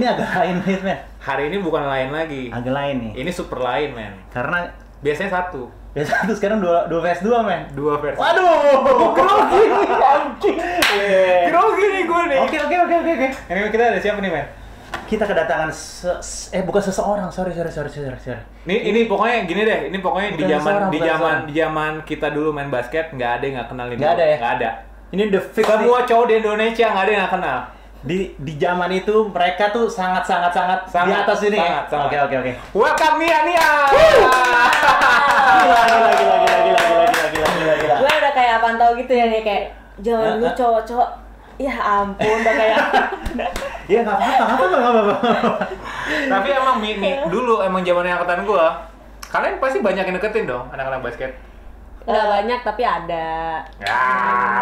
ini agak lain nih, men. Hari ini bukan lain lagi. Agak lain nih. Ini super lain, men. Karena Biasanya satu. biasa tuh sekarang dua vs 2, men. Dua versi. Waduh, grogi nih, anjing. Grogi nih gue nih. Oke. Ini kita ada siapa nih, men? Kita kedatangan bukan seseorang, sorry. Ini pokoknya gini deh. Ini pokoknya Bukan seseorang. di zaman kita dulu main basket nggak ada yang nggak kenal ini. Nggak ada ya? Nggak ada. Ini the fix Semua cowok di Indonesia nggak ada yang nggak kenal. di zaman itu mereka tuh sangat di atas ini. Sangat. Oke. Welcome Nia. Gila. Gue udah kayak pantau gitu ya nih, kayak jangan dulu cowok-cowok. Ya ampun, udah kayak Iya nggak apa-apa. Tapi emang dulu emang zaman angkatan gua, kalian pasti banyak yang deketin dong anak-anak basket. nggak banyak tapi ada. Ya,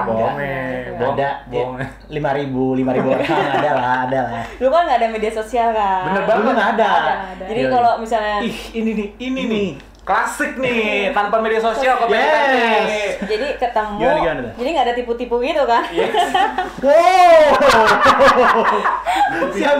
bohong nih. Ada 5.000 orang ada lah. Dulu kan nggak ada media sosial kan. Bener banget. Dulu nggak ada. Jadi Iya. kalau misalnya Ih, ini nih. Klasik nih, tanpa media sosial kok Yes. jadi ketemu, Gimana tuh? jadi nggak ada tipu-tipu gitu kan. Wow. Siap.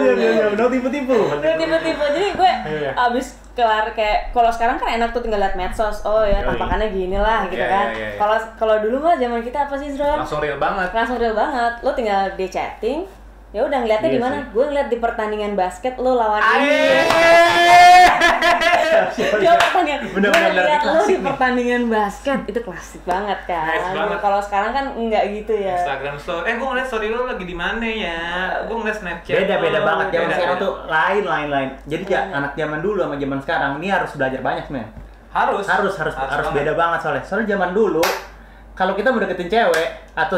No tipu-tipu. Udah tipu-tipu, jadi gue Iya. abis kelar kayak, kalau sekarang kan enak tuh tinggal liat medsos, oh ya Yoi. tampakannya gini lah gitu Iya, kan. iya. Kalau dulu mah zaman kita apa sih, Zron? Langsung real banget. Langsung real banget, lo tinggal di chatting, ya udah ngeliatnya Iya di mana? sih. Gue ngeliat di pertandingan basket lo lawan ini. Siap. Pertandingan, Bener-bener gue ngeliat lo klasik di nih. pertandingan basket, itu klasik banget kan. Nice banget. Kalau sekarang kan enggak gitu ya. Instagram story. Gue ngeliat story lo lagi di mana ya? Gue ngeliat Snapchat. Beda lo. banget zaman Beda. sekarang tuh lain. Jadi ya anak zaman dulu sama zaman sekarang ini harus belajar banyak, men. Harus Harus banget. beda banget soalnya. Soalnya zaman dulu kalau kita mau deketin cewek atau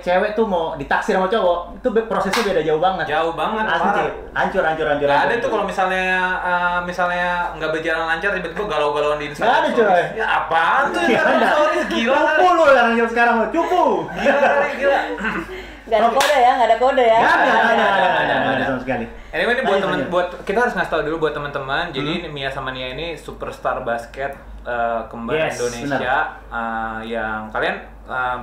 cewek tuh mau ditaksir sama cowok, itu prosesnya beda jauh banget. Jauh banget. Asli, parah. hancur. Gak ada tuh kalau misalnya nggak berjalan lancar tiba-tiba galau-galauan di Instagram. Nggak ada, coy. Stories. Ya apaan tuh Instagram stories, gila kali. Cupu lu yang zaman sekarang lo, cupu. Gila. Nggak ada kode ya, nggak ada kode ya. Nggak ada sama sekali. Anyway, ini Lanjut. buat kita harus ngasih tahu dulu buat teman-teman. Jadi ini Mia sama Nia ini superstar basket kembar Yes, Indonesia yang kalian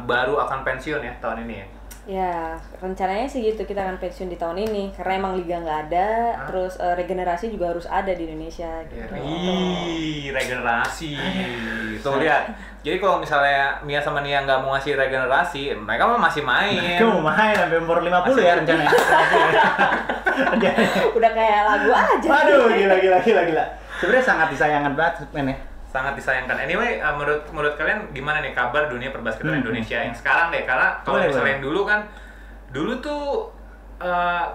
baru akan pensiun ya tahun ini ya. Ya, rencananya sih gitu, kita akan pensiun di tahun ini karena emang liga nggak ada, terus regenerasi juga harus ada di Indonesia gitu. Ih, regenerasi. Tuh lihat. Jadi kalau misalnya Mia sama Nia nggak mau ngasih regenerasi, mereka mah masih main. Kita mau main sampai umur 50 ya rencananya. Udah kayak lagu aja. Waduh, gila. Sebenarnya sangat disayangkan banget, men ya. Sangat disayangkan. Anyway, menurut kalian gimana nih kabar dunia perbasketan Indonesia yang sekarang deh? Karena kalau Boleh. misalnya yang dulu tuh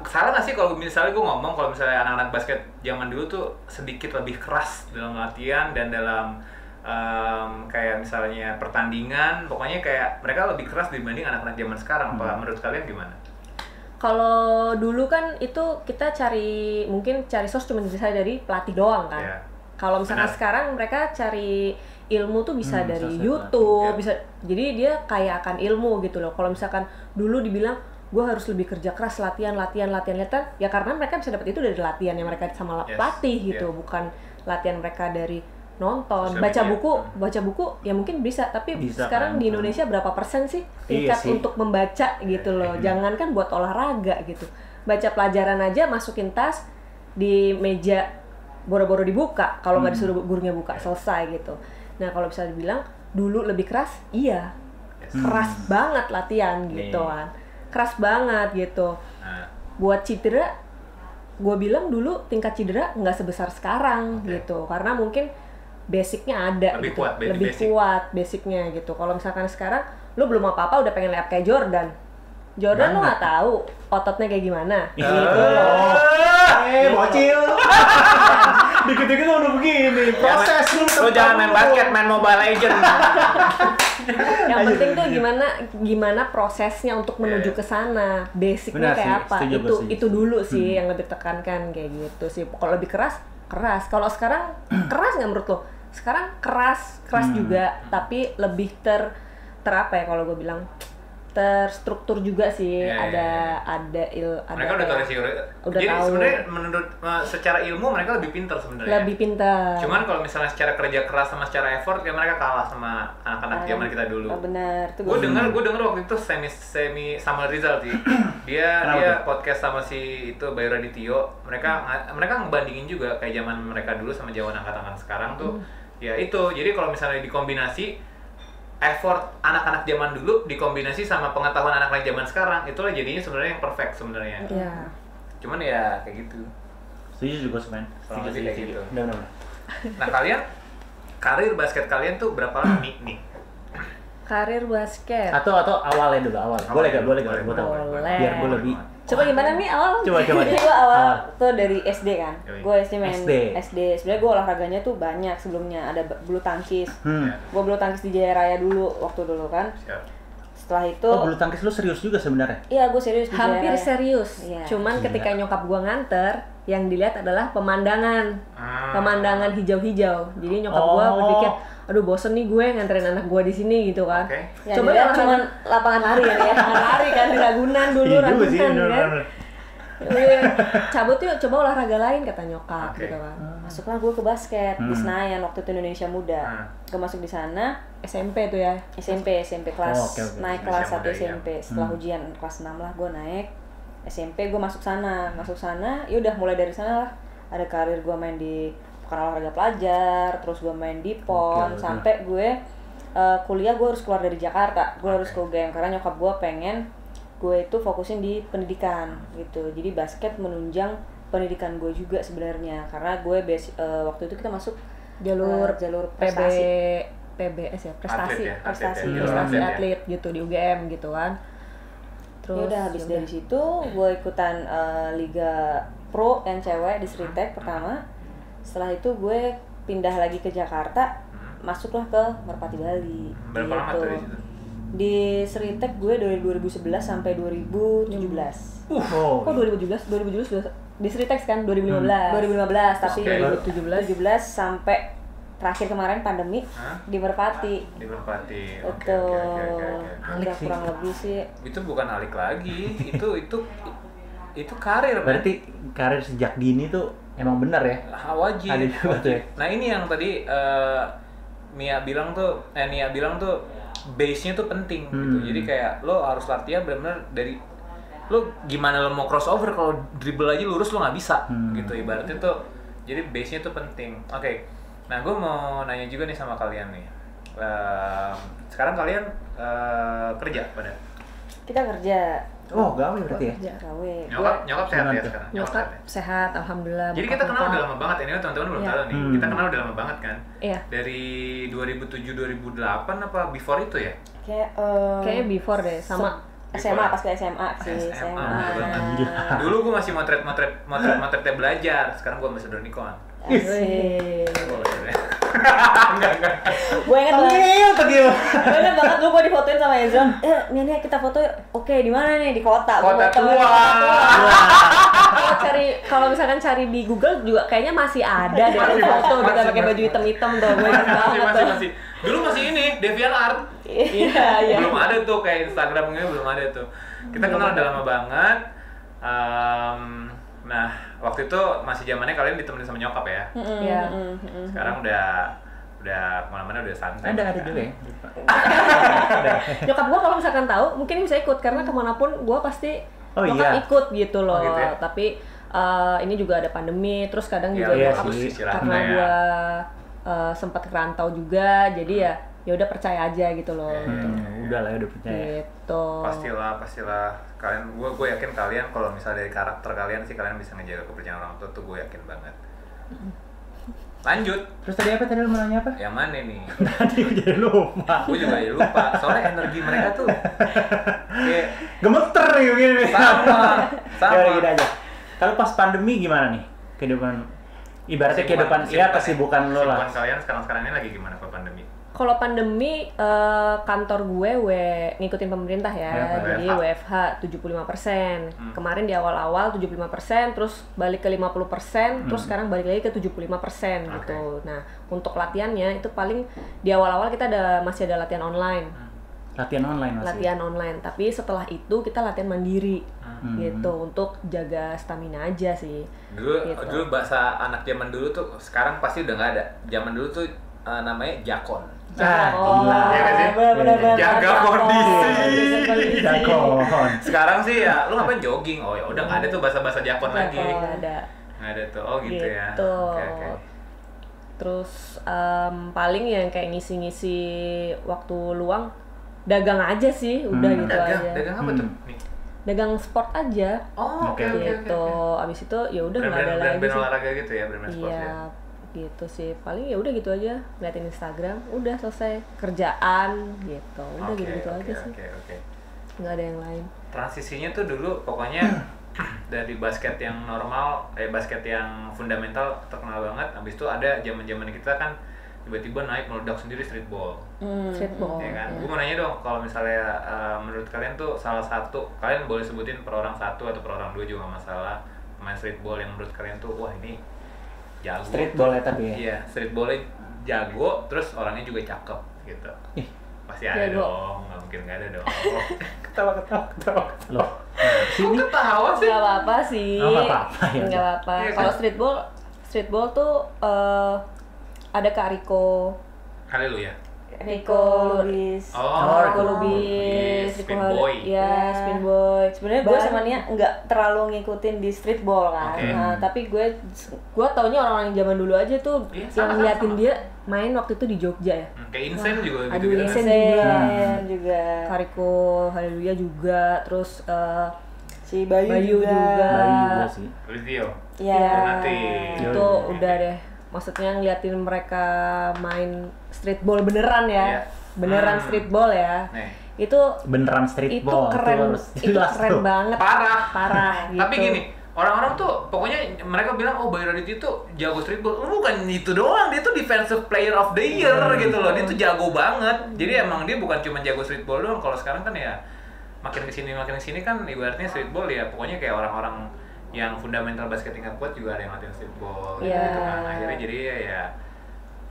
salah nggak sih kalau misalnya gue ngomong kalau misalnya anak-anak basket zaman dulu tuh sedikit lebih keras dalam latihan dan dalam kayak misalnya pertandingan, pokoknya kayak mereka lebih keras dibanding anak-anak zaman sekarang. Apa menurut kalian gimana? Kalau dulu kan itu kita mungkin cari source cuma bisa dari pelatih doang kan. Ya. Kalau misalkan Benar. sekarang mereka cari ilmu tuh bisa dari sosmed YouTube, ya. bisa. Jadi dia kaya akan ilmu gitu loh. Kalau misalkan dulu dibilang gue harus lebih kerja keras latihan, ya karena mereka bisa dapat itu dari latihan yang mereka sama Yes. pelatih gitu, Yeah. bukan latihan mereka dari nonton, Sosial baca media. baca buku ya mungkin bisa, tapi Bisa sekarang kan. di Indonesia berapa persen sih Iya tingkat sih. untuk membaca gitu loh. Jangankan buat olahraga gitu. Baca pelajaran aja masukin tas di meja boro-boro dibuka, kalau nggak disuruh gurunya buka, selesai gitu. Nah, kalau bisa dibilang dulu lebih keras, iya. Keras banget latihan gitu Iya. kan. Keras banget gitu. Nah, Buat cedera, gue bilang dulu tingkat cedera nggak sebesar sekarang Oke. gitu, karena mungkin basicnya ada Lebih gitu, kuat, lebih basic. kuat basicnya gitu. Kalau misalkan sekarang lu belum apa-apa udah pengen lihat kayak Jordan lu nggak tahu ototnya kayak gimana gitu loh. Bocil. Dikit-dikit udah begini. Proses lu jangan main basket, main Mobile Legends. Yang penting tuh gimana prosesnya untuk menuju ke sana, basicnya Benar kayak sih, apa, setuju gue sih. itu dulu sih yang lebih tekankan kayak gitu sih. Kalau lebih keras, kalau sekarang keras nggak menurut lo? Sekarang keras juga, tapi lebih apa ya kalau gue bilang, terstruktur juga sih. Iya, ada iya. ada Mereka udah tahu kayak- resiko. udah Jadi tahu. sebenarnya menurut secara ilmu mereka lebih pintar sebenarnya. lebih pintar. Cuman kalau misalnya secara kerja keras sama secara effort kayak mereka kalah sama anak-anak zaman kita dulu. Oh, benar. Itu Gue denger waktu itu semi sama Rizal sih. Dia podcast sama si itu Bayu Radityo. Mereka ngebandingin juga kayak zaman mereka dulu sama zaman angkatan sekarang tuh. Ya itu. Jadi kalau misalnya dikombinasi effort anak-anak zaman dulu dikombinasi sama pengetahuan anak-anak zaman sekarang, itulah jadinya sebenarnya yang perfect sebenarnya. Iya. Cuman ya kayak gitu. Setuju juga sebenarnya. Kurang lebih kayak gitu. Benar. Nah kalian karir basket kalian tuh berapa lama nih? Karir basket. Atau awalnya dulu awal. Boleh gak? Boleh. Gua tahu. Boleh. Biar gue lebih. Coba gimana nih awal? Coba. Jadi gue awal tuh dari SD kan. Yoi. Gue SD main SD. Sebenarnya gue olahraganya tuh banyak sebelumnya. Ada bulu tangkis. Gue bulu tangkis di Jaya Raya dulu waktu dulu kan. Siap. Setelah itu Bulu tangkis lu serius juga sebenarnya. iya gue serius di Jaya Hampir Raya. serius. Iya. Cuman ketika nyokap gua nganter, yang dilihat adalah pemandangan. Ah. Pemandangan hijau-hijau. Jadi nyokap gua berpikir, aduh bosen nih gue nganterin anak gua di sini gitu kan. Oke. Yang Coba dilihat olahraga- cuma lapangan lari ya. lapangan lari kan di Ragunan dulu, Iya juga sih, Ragunan kan. bener. Iya, cabut yuk, coba olahraga lain kata nyokap Oke. gitu kan. Masuklah gue ke basket di Senayan waktu itu Indonesia Muda. Gue masuk di sana SMP tuh ya. SMP kelas Oh, oke. naik Indonesia kelas 1 Muda, SMP. Setelah ujian kelas 6 lah gue naik SMP, gue masuk sana. Ya udah mulai dari sana lah ada karir gue main di Pekan Olahraga Pelajar, terus gue main di PON Oke. sampai gue kuliah gue harus keluar dari Jakarta. Gue harus ke UGM karena nyokap gue pengen gue itu fokusin di pendidikan gitu. Jadi basket menunjang pendidikan gue juga sebenarnya karena gue waktu itu kita masuk Jalur jalur PB prestasi. PBS ya, prestasi. Atlet ya, Prestasi. atlet ya. Prestasi Atlet ya. atlet gitu di UGM gitu kan. Ya udah habis dari situ gue ikutan Liga Pro yang cewek di Sritek pertama. Setelah itu gue pindah lagi ke Jakarta, masuklah ke Merpati Bali. Berapa lama tuh di situ? Di Sritek gue dari 2011 sampai 2017. Oh. Kok 2017? 2017 sudah di Sritex kan 2015. 2015 tapi Oke. 2017 sampai terakhir kemarin pandemi Hah? di Merpati. Di Merpati. Oke, Itu oke. udah sih. kurang lebih sih. Itu bukan alik lagi. itu karir. Man. Berarti karir sejak dini tuh emang benar ya? Wajib. Ada juga tuh ya. Nah ini yang tadi Nia bilang tuh base-nya tuh penting gitu. Jadi kayak lo harus latihan benar-benar dari lo gimana lo mau crossover kalau dribble aja lurus lo nggak bisa gitu ibaratnya tuh. Jadi base-nya tuh penting. Oke. Nah gue mau nanya juga nih sama kalian nih. Sekarang kalian kerja pada? Kita kerja Oh, gawe berarti ya? gawe. Nyokap sehat Gimana ya tuh? sekarang? Nyokap sehat ya? sehat, alhamdulillah. Jadi bokap kita kenal nyokap. udah lama banget, ini teman-teman belum Iya. tahu nih. Kita kenal udah lama banget kan? Iya. Dari 2007-2008 apa before itu ya? Kayak Kayaknya before deh sama SMA pas ke SMA sih SMA. SMA. Dulu gue masih motretnya belajar, sekarang gue ambasador Nikon. Asik. Enggak. Gue inget banget. Iya, tadi. Gue inget banget gue difotoin sama Ezra. Nih kita foto. Oke, di mana nih? Di kota. Gua Kota foto. tua. kalau misalkan cari di Google juga kayaknya masih ada deh foto kita pakai baju hitam-hitam tuh. Gue ingat banget tuh. masih. Dulu masih ini, DeviantArt. Iya, iya. Belum ada tuh kayak Instagramnya belum ada tuh. Kita kenal udah lama banget. Nah, waktu itu masih zamannya kalian ditemenin sama nyokap ya. Iya. Sekarang udah kemana-mana udah santai. Ada juga ya? Nyokap gue kalau misalkan tahu mungkin bisa ikut karena kemanapun gue pasti Oh, nyokap iya. ikut gitu loh. Oh, gitu ya? Tapi ini juga ada pandemi, terus kadang juga Iya nyokap sih. karena Ya. gue sempat kerantau juga, jadi ya udah percaya aja gitu loh. Udah lah, udah percaya. Gitu. Pastilah kalian gue yakin kalian kalau misalnya dari karakter kalian sih kalian bisa ngejaga kepercayaan orang tua tuh gue yakin banget. Lanjut, Terus tadi apa? Tadi lu mau nanya apa? yang mana nih? Tadi gue jadi lupa. Gue juga lupa, soalnya energi mereka tuh kayak Gemeter nih begini. sama. Ya, gini aja. Kalau pas pandemi gimana nih? Kehidupan ibaratnya kehidupan ya kesibukan lo lah. Kesibukan kalian sekarang ini lagi gimana kalau pandemi? Kalau pandemi kantor gue ngikutin pemerintah ya, jadi WFH 75%. Kemarin di awal-awal 75%, terus balik ke 50%, terus sekarang balik lagi ke 75% gitu. Nah, untuk latihannya itu paling di awal-awal kita masih ada latihan online. Latihan online masih. Latihan online, tapi setelah itu kita latihan mandiri gitu untuk jaga stamina aja sih. Dulu bahasa anak zaman dulu tuh sekarang pasti udah nggak ada. Zaman dulu tuh namanya jakon. Gila. Iya nggak sih? benar-benar Jaga kondisi. Jakon. Sekarang sih ya, lu ngapain jogging? Oh ya udah nggak ada tuh bahasa jakon lagi. Nggak ada. Nggak ada tuh. Oh gitu ya. Gitu. Oke. Terus paling yang kayak ngisi-ngisi waktu luang dagang aja sih, udah gitu aja. Dagang apa tuh? Nih. Dagang sport aja. Oh, oke. Gitu. Abis itu ya udah nggak ada lagi brand sih. olahraga gitu ya, brand sport ya. Iya, gitu sih. Paling ya udah gitu aja, liatin Instagram, udah selesai kerjaan gitu. Udah gitu aja sih. Oke. Nggak ada yang lain. Transisinya tuh dulu pokoknya dari basket yang normal, basket yang fundamental terkenal banget. Habis itu ada zaman-zaman kita kan tiba-tiba naik meledak sendiri streetball. Streetball. Ya kan? Ya. Gue mau nanya dong, kalau misalnya menurut kalian tuh salah satu, kalian boleh sebutin per orang satu atau per orang dua juga nggak masalah, pemain streetball yang menurut kalian tuh wah ini jago. Streetball ya tapi ya. Iya, streetballnya jago, terus orangnya juga cakep gitu. Pasti ada Jago. dong, nggak mungkin nggak ada dong. Ketawa. Loh. Kok ketawa sih? Nggak apa-apa sih. Oh, nggak apa-apa, ya. Nggak apa-apa. Iya kan? Kalau streetball tuh ada Kak Riko. Kali lu ya? Riko Lubis. Riko Lubis, Spin Boy. Ya, Spin Boy. Sebenarnya gue sama Nia nggak terlalu ngikutin di streetball kan. Oke. Nah, tapi gue taunya orang-orang yang zaman dulu aja tuh Iya, yang sama-sama. ngeliatin dia main waktu itu di Jogja ya. Kayak Insane juga aduh, gitu. Insane Sen juga. Kariko Haleluya juga, terus Si Bayu, Bayu juga. Bayu juga sih. Video. Iya. Nanti. Itu udah deh. Maksudnya ngeliatin mereka main streetball beneran ya. Iya. Beneran streetball ya. Nih. Itu Beneran streetball. keren, harus itu jelas keren tuh. banget. Parah gitu. Tapi gini, orang-orang tuh pokoknya mereka bilang oh Bayu Raditya itu jago streetball. Bukan itu doang, dia tuh defensive player of the year gitu loh. Dia tuh jago banget. Jadi emang dia bukan cuma jago streetball doang. Kalau sekarang kan ya makin kesini kan ibaratnya streetball ya pokoknya kayak orang-orang yang fundamental basket tingkat kuat juga ada yang latihan streetball gitu kan. Akhirnya jadi ya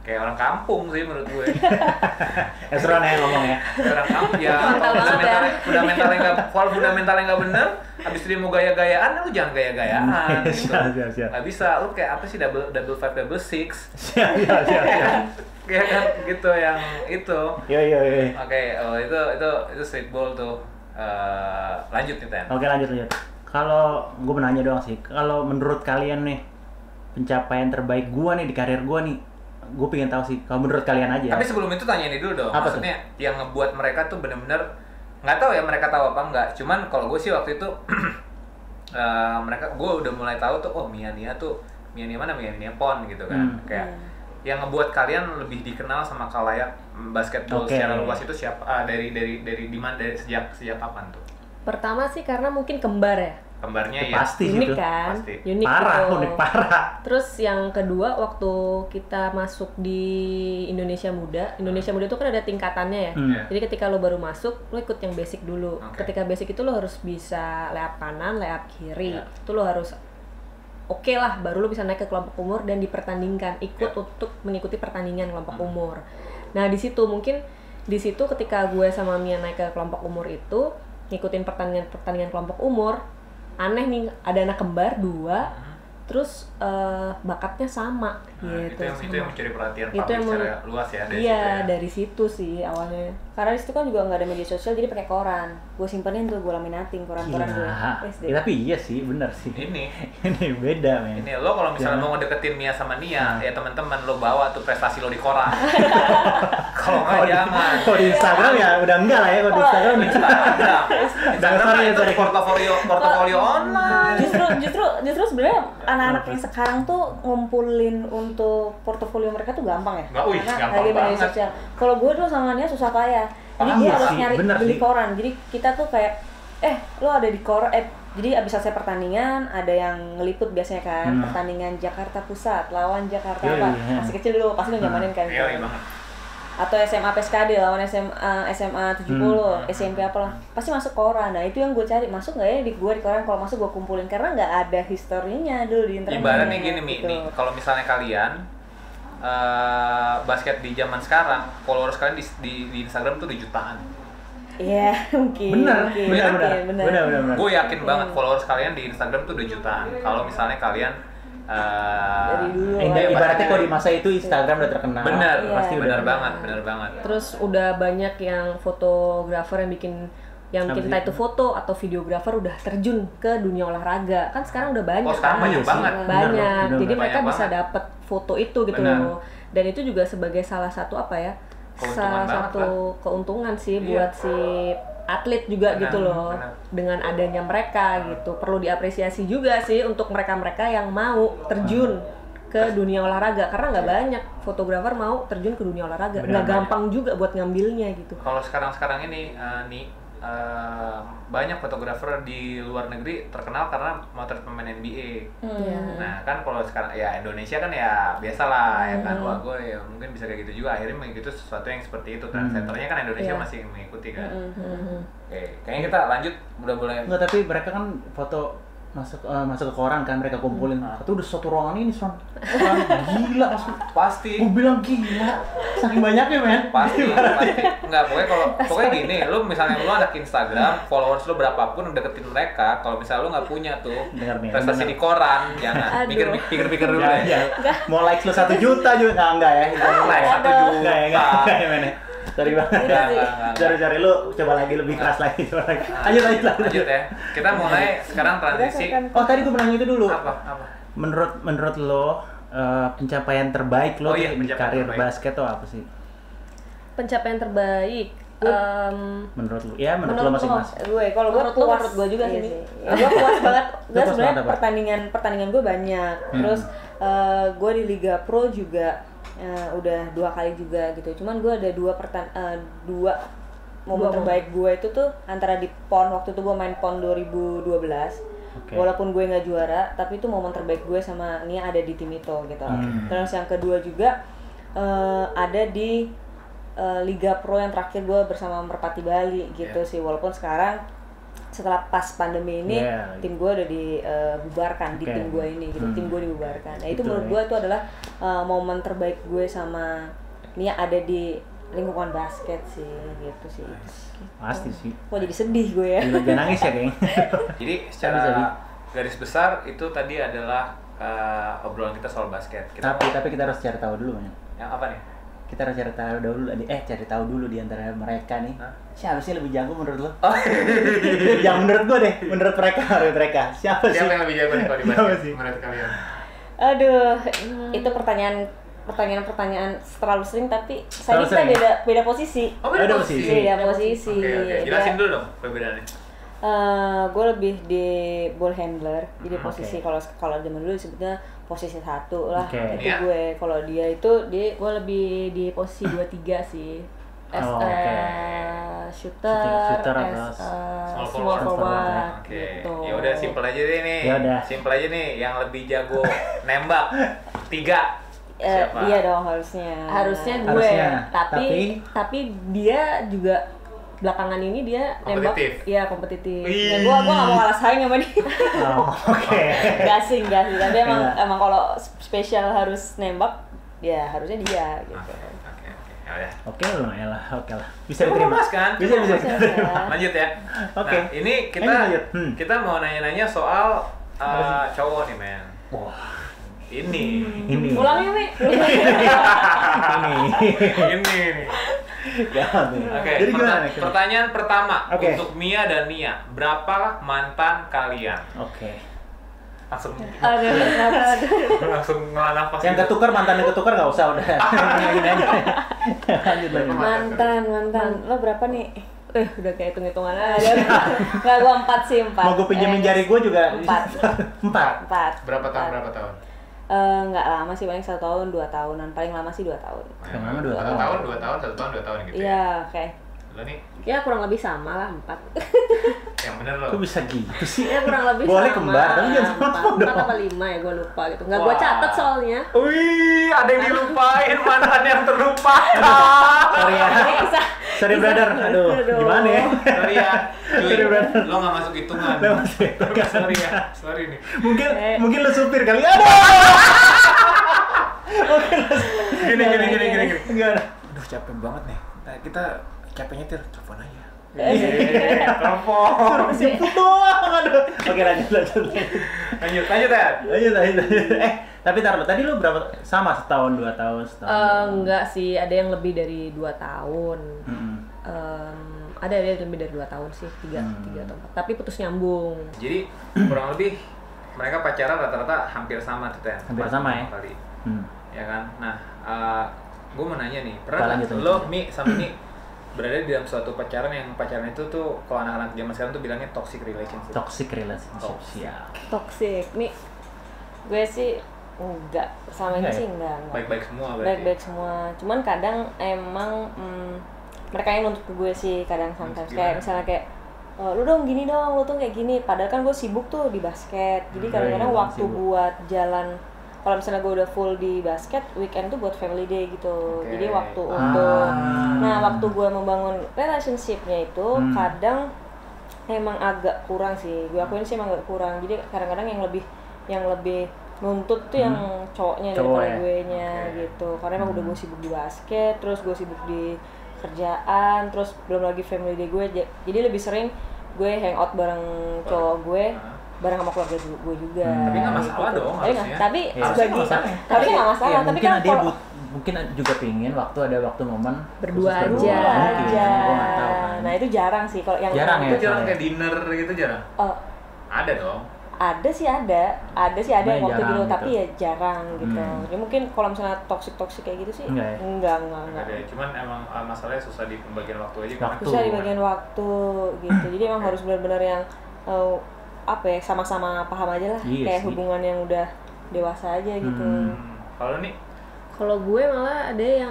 kayak orang kampung sih menurut gue. Seru nih ngomong ya. Orang kampung ya kalau fundamentalnya nggak bener, habis itu dia mau gaya-gayaan, lu jangan gaya-gayaan gitu. Siap. Nggak bisa, lu kayak apa sih double 5 double 6 Siap. kayak kan gitu yang itu. Iya. Oke, itu streetball tuh. Lanjut nih Ten. Oke, lanjut. Kalau gue menanya doang sih, kalau menurut kalian nih pencapaian terbaik gua nih di karir gua nih, gue pengen tahu sih. Kalau menurut kalian aja. Tapi sebelum itu tanya ini dulu dong. Apa Maksudnya yang ngebuat mereka tuh bener-bener nggak tahu ya mereka tahu apa enggak. Cuman kalau gue sih waktu itu gue udah mulai tahu tuh oh Mia Nia Pon gitu kan. Kayak yang ngebuat kalian lebih dikenal sama khalayak basketball secara luas itu siapa? Dari di mana, dari sejak kapan tuh? Pertama sih karena mungkin kembar ya. Kembarnya ya. Pasti Unik gitu. kan? Pasti. Unik Parah, gitu. unik parah. Terus yang kedua waktu kita masuk di Indonesia Muda itu kan ada tingkatannya ya. Iya. Jadi ketika lo baru masuk, lo ikut yang basic dulu. Oke. Ketika basic itu lo harus bisa layup kanan, layup kiri. Iya. Itu lo harus oke lah, baru lo bisa naik ke kelompok umur dan dipertandingkan, ikut untuk mengikuti pertandingan kelompok umur. Nah di situ ketika gue sama Mia naik ke kelompok umur itu ngikutin pertandingan kelompok umur, aneh nih ada anak kembar 2 terus bakatnya sama gitu. Itu yang mencuri perhatian Itu publik yang secara luas ya dari iya, situ ya. dari situ sih awalnya. Karena di situ kan juga nggak ada media sosial, jadi pakai koran. Gue simpenin tuh, gue laminating koran-koran gue. SD. Ya, tapi iya sih, bener sih. Ini beda men. Ini lo kalau misalnya mau ngedeketin Mia sama Nia, ya teman-teman lo bawa tuh prestasi lo di koran. Kalau nggak jangan. Kalau di Instagram ya udah enggak lah ya, kalau di Instagram. Instagram kan itu portofolio online. Justru sebenarnya anak-anak yang sekarang tuh ngumpulin untuk portofolio mereka tuh gampang ya. Gampang lagi media banget. sosial. Kalau gue tuh sama Nia susah payah. Jadi Ah, dia iya harus sih, nyari bener beli sih. koran. Jadi kita tuh kayak lo ada di koran jadi abis selesai pertandingan ada yang ngeliput biasanya kan pertandingan Jakarta Pusat lawan Jakarta Iya, apa iya. masih kecil dulu pasti lo nyamanin kan. Iya banget. Atau SMA PSKD lawan SMA 70 SMP apalah pasti masuk koran. Nah itu yang gue cari, masuk nggak ya di koran. Kalau masuk gue kumpulin karena nggak ada historinya dulu di internet. Ibaratnya gini Mi, gitu. nih kalau misalnya kalian basket di zaman sekarang, followers kalian di Instagram tuh 2 jutaan. Iya, mungkin. Bener, mungkin, bener, mungkin, bener. Gue yakin banget followers kalian di Instagram tuh udah jutaan. Kalau misalnya kalian Dari dulu. Ibaratnya kalau di masa itu Instagram udah terkenal. bener, Iya. pasti bener banget, bener banget. Terus udah banyak yang fotografer yang bikin Apa entah sih? itu foto atau videografer udah terjun ke dunia olahraga. Kan sekarang udah banyak. Oh, sekarang kan? banyak Iya sih. banget. Banyak. Bener, Jadi bener. mereka Banyak bisa banget. dapet foto itu gitu Bener. loh. Dan itu juga sebagai salah satu apa ya? Keuntungan Salah banget satu keuntungan sih Iya. buat si atlet juga Benar, gitu loh. benar. Dengan adanya mereka gitu. Perlu diapresiasi juga sih untuk mereka-mereka yang mau terjun ke dunia olahraga karena nggak banyak fotografer mau terjun ke dunia olahraga. Benar, Nggak gampang juga buat ngambilnya gitu. Kalau sekarang ini banyak fotografer di luar negeri terkenal karena motret pemain NBA. Iya. Nah kan kalau sekarang ya Indonesia kan ya biasalah ya kan, wah gue ya mungkin bisa kayak gitu juga, akhirnya mengikuti sesuatu yang seperti itu. Trendsetternya kan Indonesia Iya. masih mengikuti kan. Mhm. Oke, kayaknya kita lanjut, udah boleh. Enggak, tapi mereka kan foto masuk ke koran kan, mereka kumpulin. Itu udah satu ruangan ini, Son. Gila masuk. Pasti. Gue bilang gila. Saking banyaknya, men. Pasti. Enggak, pokoknya gini, lu misalnya lu anak Instagram, followers lu berapapun deketin mereka, kalau misalnya lu nggak punya tuh Dengar nih, prestasi bener. di koran, jangan. Aduh. Pikir dulu Ya, deh. ya. Mau likes lu 1 juta juga enggak ya. Like 1 Enggak juta. ya, enggak ya, men. Sorry banget. Enggak, enggak. Cari-cari lu coba lagi lebih keras lagi, coba lagi. Lanjut. Ya. Kita mulai sekarang transisi. Oh, tadi gue nanya itu dulu. Apa? Menurut lo pencapaian terbaik lo Oh iya, di pencapaian karir terbaik. basket tuh apa sih? Pencapaian terbaik. Menurut lo? Ya, menurut lo masing-masing. Gue kalau gue Menurut lu, puas menurut gue juga iya sih. gue puas banget. Lu Gue puas sebenarnya banget apa? pertandingan gue banyak. Terus gue di Liga Pro juga udah 2 kali juga gitu. Cuman gue ada dua momen terbaik gue itu tuh antara di PON, waktu itu gue main PON 2012. Oke. Walaupun gue nggak juara, tapi itu momen terbaik gue sama Nia ada di tim itu gitu. Terus yang kedua juga ada di Liga Pro yang terakhir gue bersama Merpati Bali gitu sih. Walaupun sekarang setelah pas pandemi ini Yeah. tim gue udah dibubarkan di Oke. tim gue ini gitu. Tim gue dibubarkan. Nah itu Gitu menurut ya. gue itu adalah momen terbaik gue sama Nia ada di lingkungan basket sih gitu sih. Pasti sih. Kok jadi sedih gue ya. Gila, jangan nangis ya, geng. Jadi Bisa, secara bisa. garis besar itu tadi adalah obrolan kita soal basket. Kita Tapi kita harus cari tahu dulu, men. yang apa nih? Kita harus cari tahu dulu di antara mereka nih. Hah? Siapa sih yang lebih jago menurut lo? Oh, Yang menurut gue deh, menurut mereka. Siapa sih? siapa yang lebih jago nih kalau di Siapa basket sih? menurut kalian? Aduh, itu pertanyaan terlalu sering tapi Terlalu kita sering. beda posisi. Oh, Beda posisi. Beda posisi. Oke. Jelasin dulu dong perbedaannya. Gue lebih di ball handler. Jadi Oke. posisi kalau zaman dulu disebutnya posisi 1 lah. Oke. Itu Iya. gue. Kalau dia itu Gue lebih di posisi 23 sih. As Oh, a oke. shooter, atau as a small small forward. forward, Oke. gitu. Ya udah simple aja deh nih. Ya udah. Simple aja nih yang lebih jago nembak 3. Siapa? dia dong harusnya. Harusnya gue, Harusnya. tapi dia juga belakangan ini dia nembak, Kompetitif. ya kompetitif. Wih. Ya, gue gak mau kalah saing sama dia. Oh, oke. Gak sih. Tapi Enggak. emang kalau spesial harus nembak, ya harusnya dia gitu. Oke. Ya udah. Oke, lumayan lah. Oke lah. Bisa Lu diterima. mas kan? Bisa. Lanjut ya. Oke. Nah, ini Lanjut. kita mau nanya-nanya soal Apa cowok nih, men. Wah, Ini. ini. Pulang ya, Mi. Ini. Ini nih. Gawat nih. Oke, Jadi gimana? pertanyaan pertama Oke. untuk Mia dan Nia. Berapa mantan kalian? Oke. Langsung Aduh, ngelah nafas. Yang gitu. ketukar mantannya ketukar nggak usah udah. Ini aja. Lanjut lagi. Mantan. Lo berapa nih? udah kayak hitung-hitungan aja. Enggak, gue 4 sih, 4. Mau gue pinjemin jari gue juga. 4. 4. 4. Berapa tahun? Enggak lama sih, paling 1 tahun, 2 tahunan. Paling lama sih 2 tahun. Yang lama 2 1 tahun. tahun, 2 tahun, 1 tahun, 2 tahun gitu ya. Iya, oke. Lo nih, Ya kurang lebih sama lah, 4. yang bener lo. Kok bisa gitu sih? Ya kurang lebih Boleh sama. kembar, tapi jangan sama-sama 4 dong. apa 5 ya, gue lupa gitu. Nggak gue Wah. catat soalnya. Wih, ada yang dilupain, mantan yang terlupakan. Sorry ya. Sorry brother. Aduh, gimana ya? Sorry ya, cuy, Sorry, brother. lo gak masuk hitungan. Lo masuk hitungan. Sorry ya, sorry nih. Mungkin lo supir kali. Aduh. Gini. Enggak. Aduh, capek banget nih. Nah, kita capek nyetir, telepon aja. Telepon. Sibuk doang, aduh. Oke, lanjut. Lanjut ya. Lanjut. Tapi taruh, tadi lu berapa? Sama setahun, 2 tahun, setahun? Enggak sih, ada yang lebih dari 2 tahun. Ada yang lebih dari 2 tahun sih, 3 atau 4. Tapi putus nyambung. Jadi kurang lebih mereka pacaran rata-rata hampir sama tuh Ten. Hampir sama ya? Kali. Ya kan? Nah, gue mau nanya nih, Lanjut. lo Mi sama Mi berada di dalam suatu pacaran yang pacaran itu tuh kalau anak-anak zaman sekarang tuh bilangnya toxic relationship. Toxic relationship, siap. Toxic nih, gue sih enggak, sama ini Enggak ya? sih enggak. Baik-baik semua berarti. Baik-baik semua. Cuman kadang emang mereka yang nuntut ke gue sih kadang sometimes kayak misalnya kayak lu dong gini dong, lu tuh kayak gini. Padahal kan gue sibuk tuh di basket. Jadi kadang-kadang waktu sibuk. buat jalan, kalau misalnya gue udah full di basket, weekend tuh buat family day gitu. Oke. Jadi waktu untuk waktu gue membangun relationship-nya itu kadang emang agak kurang sih. Gue akuin sih emang agak kurang. Jadi kadang-kadang yang lebih nuntut tuh yang cowoknya daripada ya? gue nya gitu. Karena emang udah gue sibuk di basket, terus gue sibuk di kerjaan, terus belum lagi family day gue. Jadi lebih sering gue hangout bareng cowok gue, bareng sama keluarga gue juga. Tapi nggak masalah gitu. dong Tapi harusnya. tapi Ya, sebagai masalah. tapi nggak masalah. Ya, Tapi mungkin kan dia kalau mungkin juga pingin ada waktu momen berdua khusus aja, mungkin. Gua nggak tahu kan. Nah itu jarang sih kalau yang Jarang ya? Itu jarang kayak dinner gitu jarang. Ada dong. ada yang Sebenarnya waktu jarang dulu gitu. tapi ya jarang gitu. Ya mungkin kalau misalnya toxic kayak gitu sih Enggak ya? enggak. Ada. Cuman emang masalahnya susah di pembagian waktu aja karena Waktu. Susah di bagian waktu gitu. Jadi emang harus benar-benar yang sama-sama paham aja lah. Iya Kayak sih. hubungan yang udah dewasa aja gitu. Kalau nih Kalau gue malah ada yang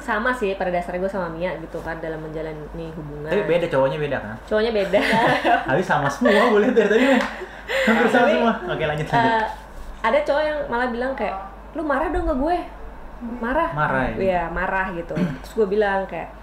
sama sih pada dasarnya gue sama Mia gitu kan dalam menjalani hubungan. Tapi beda, cowoknya beda kan? Cowoknya beda. Habis sama semua, boleh dari tadi mah. Hampir sama semua. Oke, lanjut. Ada cowok yang malah bilang kayak, lu marah dong ke gue. Marah ya? Iya, marah gitu. Terus gue bilang kayak,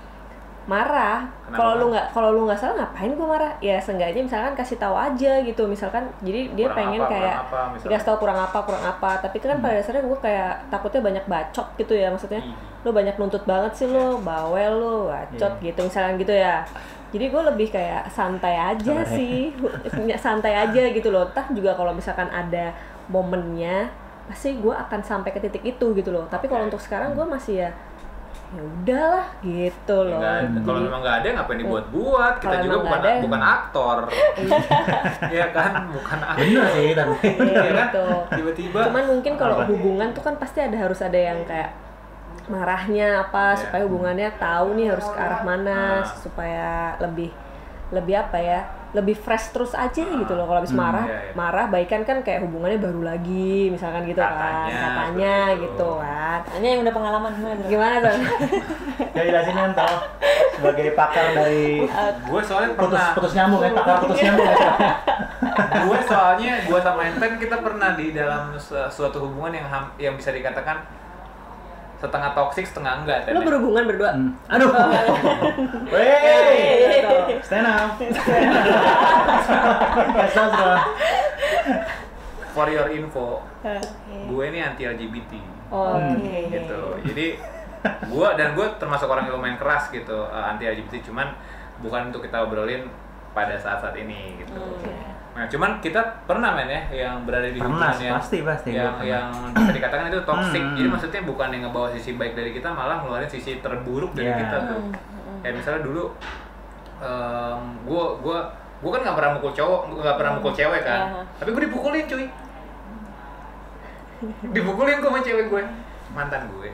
marah. Kalau lu nggak salah ngapain gue marah? Ya seenggaknya misalkan kasih tahu aja gitu. Misalkan jadi dia pengen kayak dikasih tahu kurang apa. Tapi kan pada dasarnya gue kayak takutnya banyak bacot gitu ya, maksudnya. Lu banyak nuntut banget sih lu, bawel lu, bacot gitu misalkan gitu ya. Jadi gue lebih kayak santai aja sih. Santai aja gitu loh. Entah juga kalau misalkan ada momennya pasti gue akan sampai ke titik itu gitu loh. Tapi kalau untuk sekarang gue masih ya udahlah gitu loh. Kalau memang nggak ada ngapain dibuat-buat? Kita Kalau juga memang bukan aktor. Iya kan, bukan aktor. Bener sih, tapi. Iya kan? Gitu. Tiba-tiba. Cuman mungkin kalau hubungan tuh kan pasti harus ada yang kayak marahnya apa supaya hubungannya tahu nih harus ke arah mana supaya lebih apa ya, lebih fresh terus aja gitu loh. Kalau habis marah baikan kan kayak hubungannya baru lagi misalkan gitu katanya gitu kan. Tanya yang udah pengalaman gimana tuh? Ya jelasin kan tau sebagai pakar dari gue soalnya pernah putus nyambung ya, pakar putus nyambung ya. gue sama Enten kita pernah di dalam suatu hubungan yang bisa dikatakan setengah toksik setengah enggak. Lu berhubungan berdua? Aduh. Wey. Stand up. For your info, gue ini anti LGBT. Gitu. Jadi gue termasuk orang yang lumayan keras gitu, anti LGBT, cuman bukan untuk kita obrolin pada saat-saat ini gitu. Nah, cuman kita pernah yang berada di hubungan yang pasti yang bisa dikatakan itu toxic. Jadi maksudnya bukan yang ngebawa sisi baik dari kita, malah ngeluarin sisi terburuk dari kita tuh. Kayak misalnya dulu gue kan nggak pernah mukul cewek kan. Tapi gue dipukulin cuy. Dipukulin gue sama cewek gue. Mantan gue.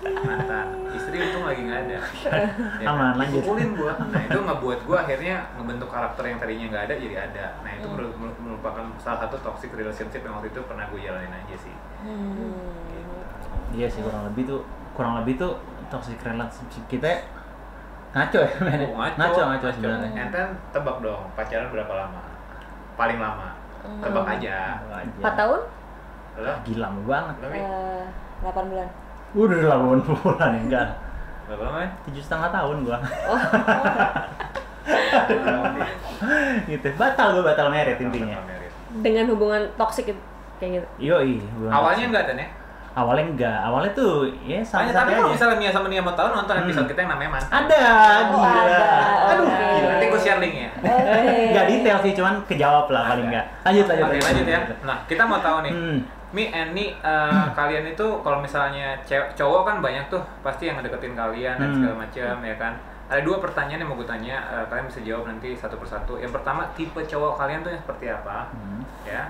Mantan. Istri untung lagi nggak ada. Aman, lanjut. Pukulin gue. Nah itu ngebuat gue akhirnya ngebentuk karakter yang tadinya nggak ada jadi ada. Nah itu merupakan salah satu toxic relationship yang waktu itu pernah gue jalanin aja sih. Gitu. Iya sih, kurang lebih tuh toxic relationship kita ngaco ya, men. Ngaco sebenarnya. Enten tebak dong, pacaran berapa lama? Paling lama. Tebak aja. 4 tahun? Lo? Gila lama banget. 8 bulan. Udah 8 bulan ya, enggak. Berapa lama ya? 7,5 tahun gua. Gitu. Batal merit intinya. Dengan hubungan toksik kayak gitu. Yoi. Awalnya enggak kan ya? Awalnya enggak, awalnya tuh ya Tapi santai-santai kalau aja. misalnya Mia sama Nia mau tahu nonton episode kita yang namanya Mantan. Ada, gila. ada. Aduh, Oke. gila. Nanti gue share linknya. Oke. Nggak detail sih, cuman kejawab lah paling Ada. nggak. Lanjut. Oke, lanjut ya. Nah, kita mau tahu nih. Mi and Ni, kalian itu kalau misalnya cowok kan banyak tuh pasti yang ngedeketin kalian dan segala macam ya kan. Ada 2 pertanyaan yang mau gue tanya, kalian bisa jawab nanti satu persatu. Yang pertama, tipe cowok kalian tuh yang seperti apa? Ya,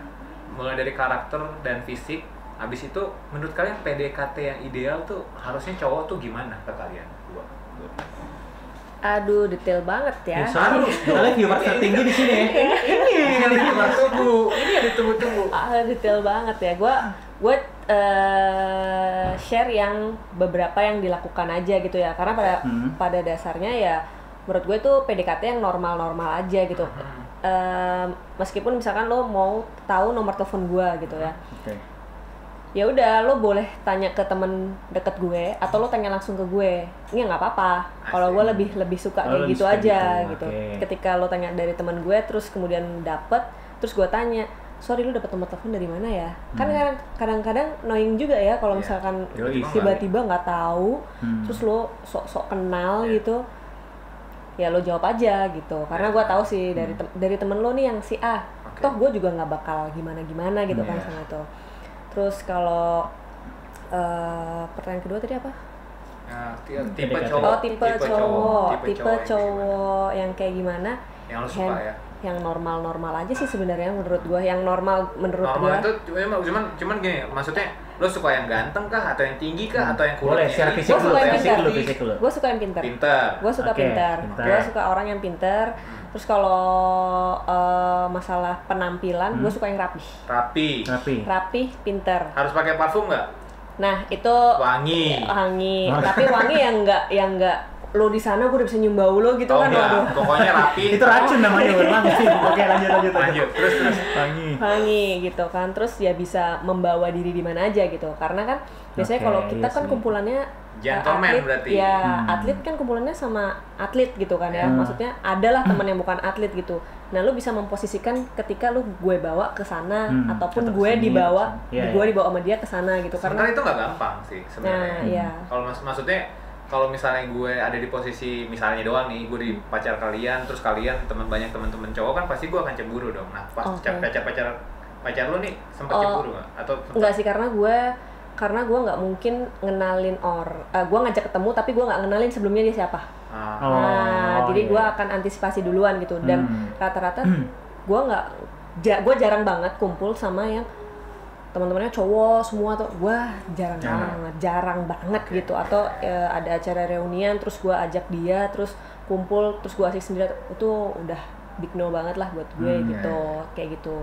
mulai dari karakter dan fisik. Habis itu, menurut kalian PDKT yang ideal tuh harusnya cowok tuh gimana ke kalian? Aduh, detail banget ya. Soalnya viewers tertinggi di sini. Ini yang ditunggu-tunggu. Ini yang ditunggu-tunggu. Detail banget ya. Gue share yang beberapa yang dilakukan aja gitu ya. Karena pada dasarnya ya menurut gue tuh PDKT yang normal-normal aja gitu. Meskipun misalkan lo mau tahu nomor telepon gue gitu ya. Ya udah, lo boleh tanya ke temen deket gue atau lo tanya langsung ke gue. Ini nggak apa-apa. Kalau gue lebih suka kayak gitu aja gitu. Ketika lo tanya dari temen gue terus kemudian dapet, terus gue tanya, sorry lu dapet nomor telepon dari mana ya? Kan kadang-kadang annoying juga ya kalau misalkan tiba-tiba nggak tahu, terus lo sok-sok kenal gitu. Ya lo jawab aja gitu. Karena gue tahu sih dari temen lo nih yang si A. Toh gue juga nggak bakal gimana-gimana gitu kan sama itu. Terus kalau pertanyaan kedua tadi apa? Tipe cowok. Tipe cowok yang kayak gimana? Yang lo suka ya? Yang normal-normal aja sih sebenarnya menurut gua. Yang normal menurut gua. Normal itu cuman gini, maksudnya lo suka yang ganteng kah atau yang tinggi kah atau yang kulitnya? Boleh share fisik dulu. Gua suka yang pintar. Gua suka pintar. Gua suka orang yang pintar. Terus kalau masalah penampilan, gue suka yang rapi, pinter. Harus pakai parfum nggak? Nah itu wangi. Tapi wangi yang nggak lo di sana gue udah bisa nyium bau lo gitu kan? Waduh. Pokoknya rapi. Itu racun namanya wangi. Oke lanjut. Terus wangi gitu kan. Terus ya bisa membawa diri di mana aja gitu. Karena kan biasanya kalau kita kan kumpulannya gentleman atlet, berarti. Ya, atlet kan kumpulannya sama atlet gitu kan ya. Maksudnya adalah teman yang bukan atlet gitu. Nah, lu bisa memposisikan ketika lu gue bawa ke sana ataupun gue dibawa sama dia ke sana gitu. Karena itu nggak gampang sih sebenarnya. Nah, kalau maksudnya kalau misalnya gue ada di posisi misalnya doang nih, gue di pacar kalian, terus kalian banyak teman-teman cowok kan pasti gue akan cemburu dong. Nah, pas pacar lu nih sempat cemburu nggak? Atau enggak sih, karena gue nggak mungkin ngenalin gue ngajak ketemu tapi gue nggak ngenalin sebelumnya dia siapa. Jadi gue akan antisipasi duluan gitu. Dan rata-rata gue jarang banget kumpul sama yang teman-temannya cowok semua tuh. Gue jarang banget gitu. Atau ada acara reunian terus gue ajak dia terus kumpul terus gue asik sendiri, itu udah big no banget lah buat gue gitu. Kayak gitu.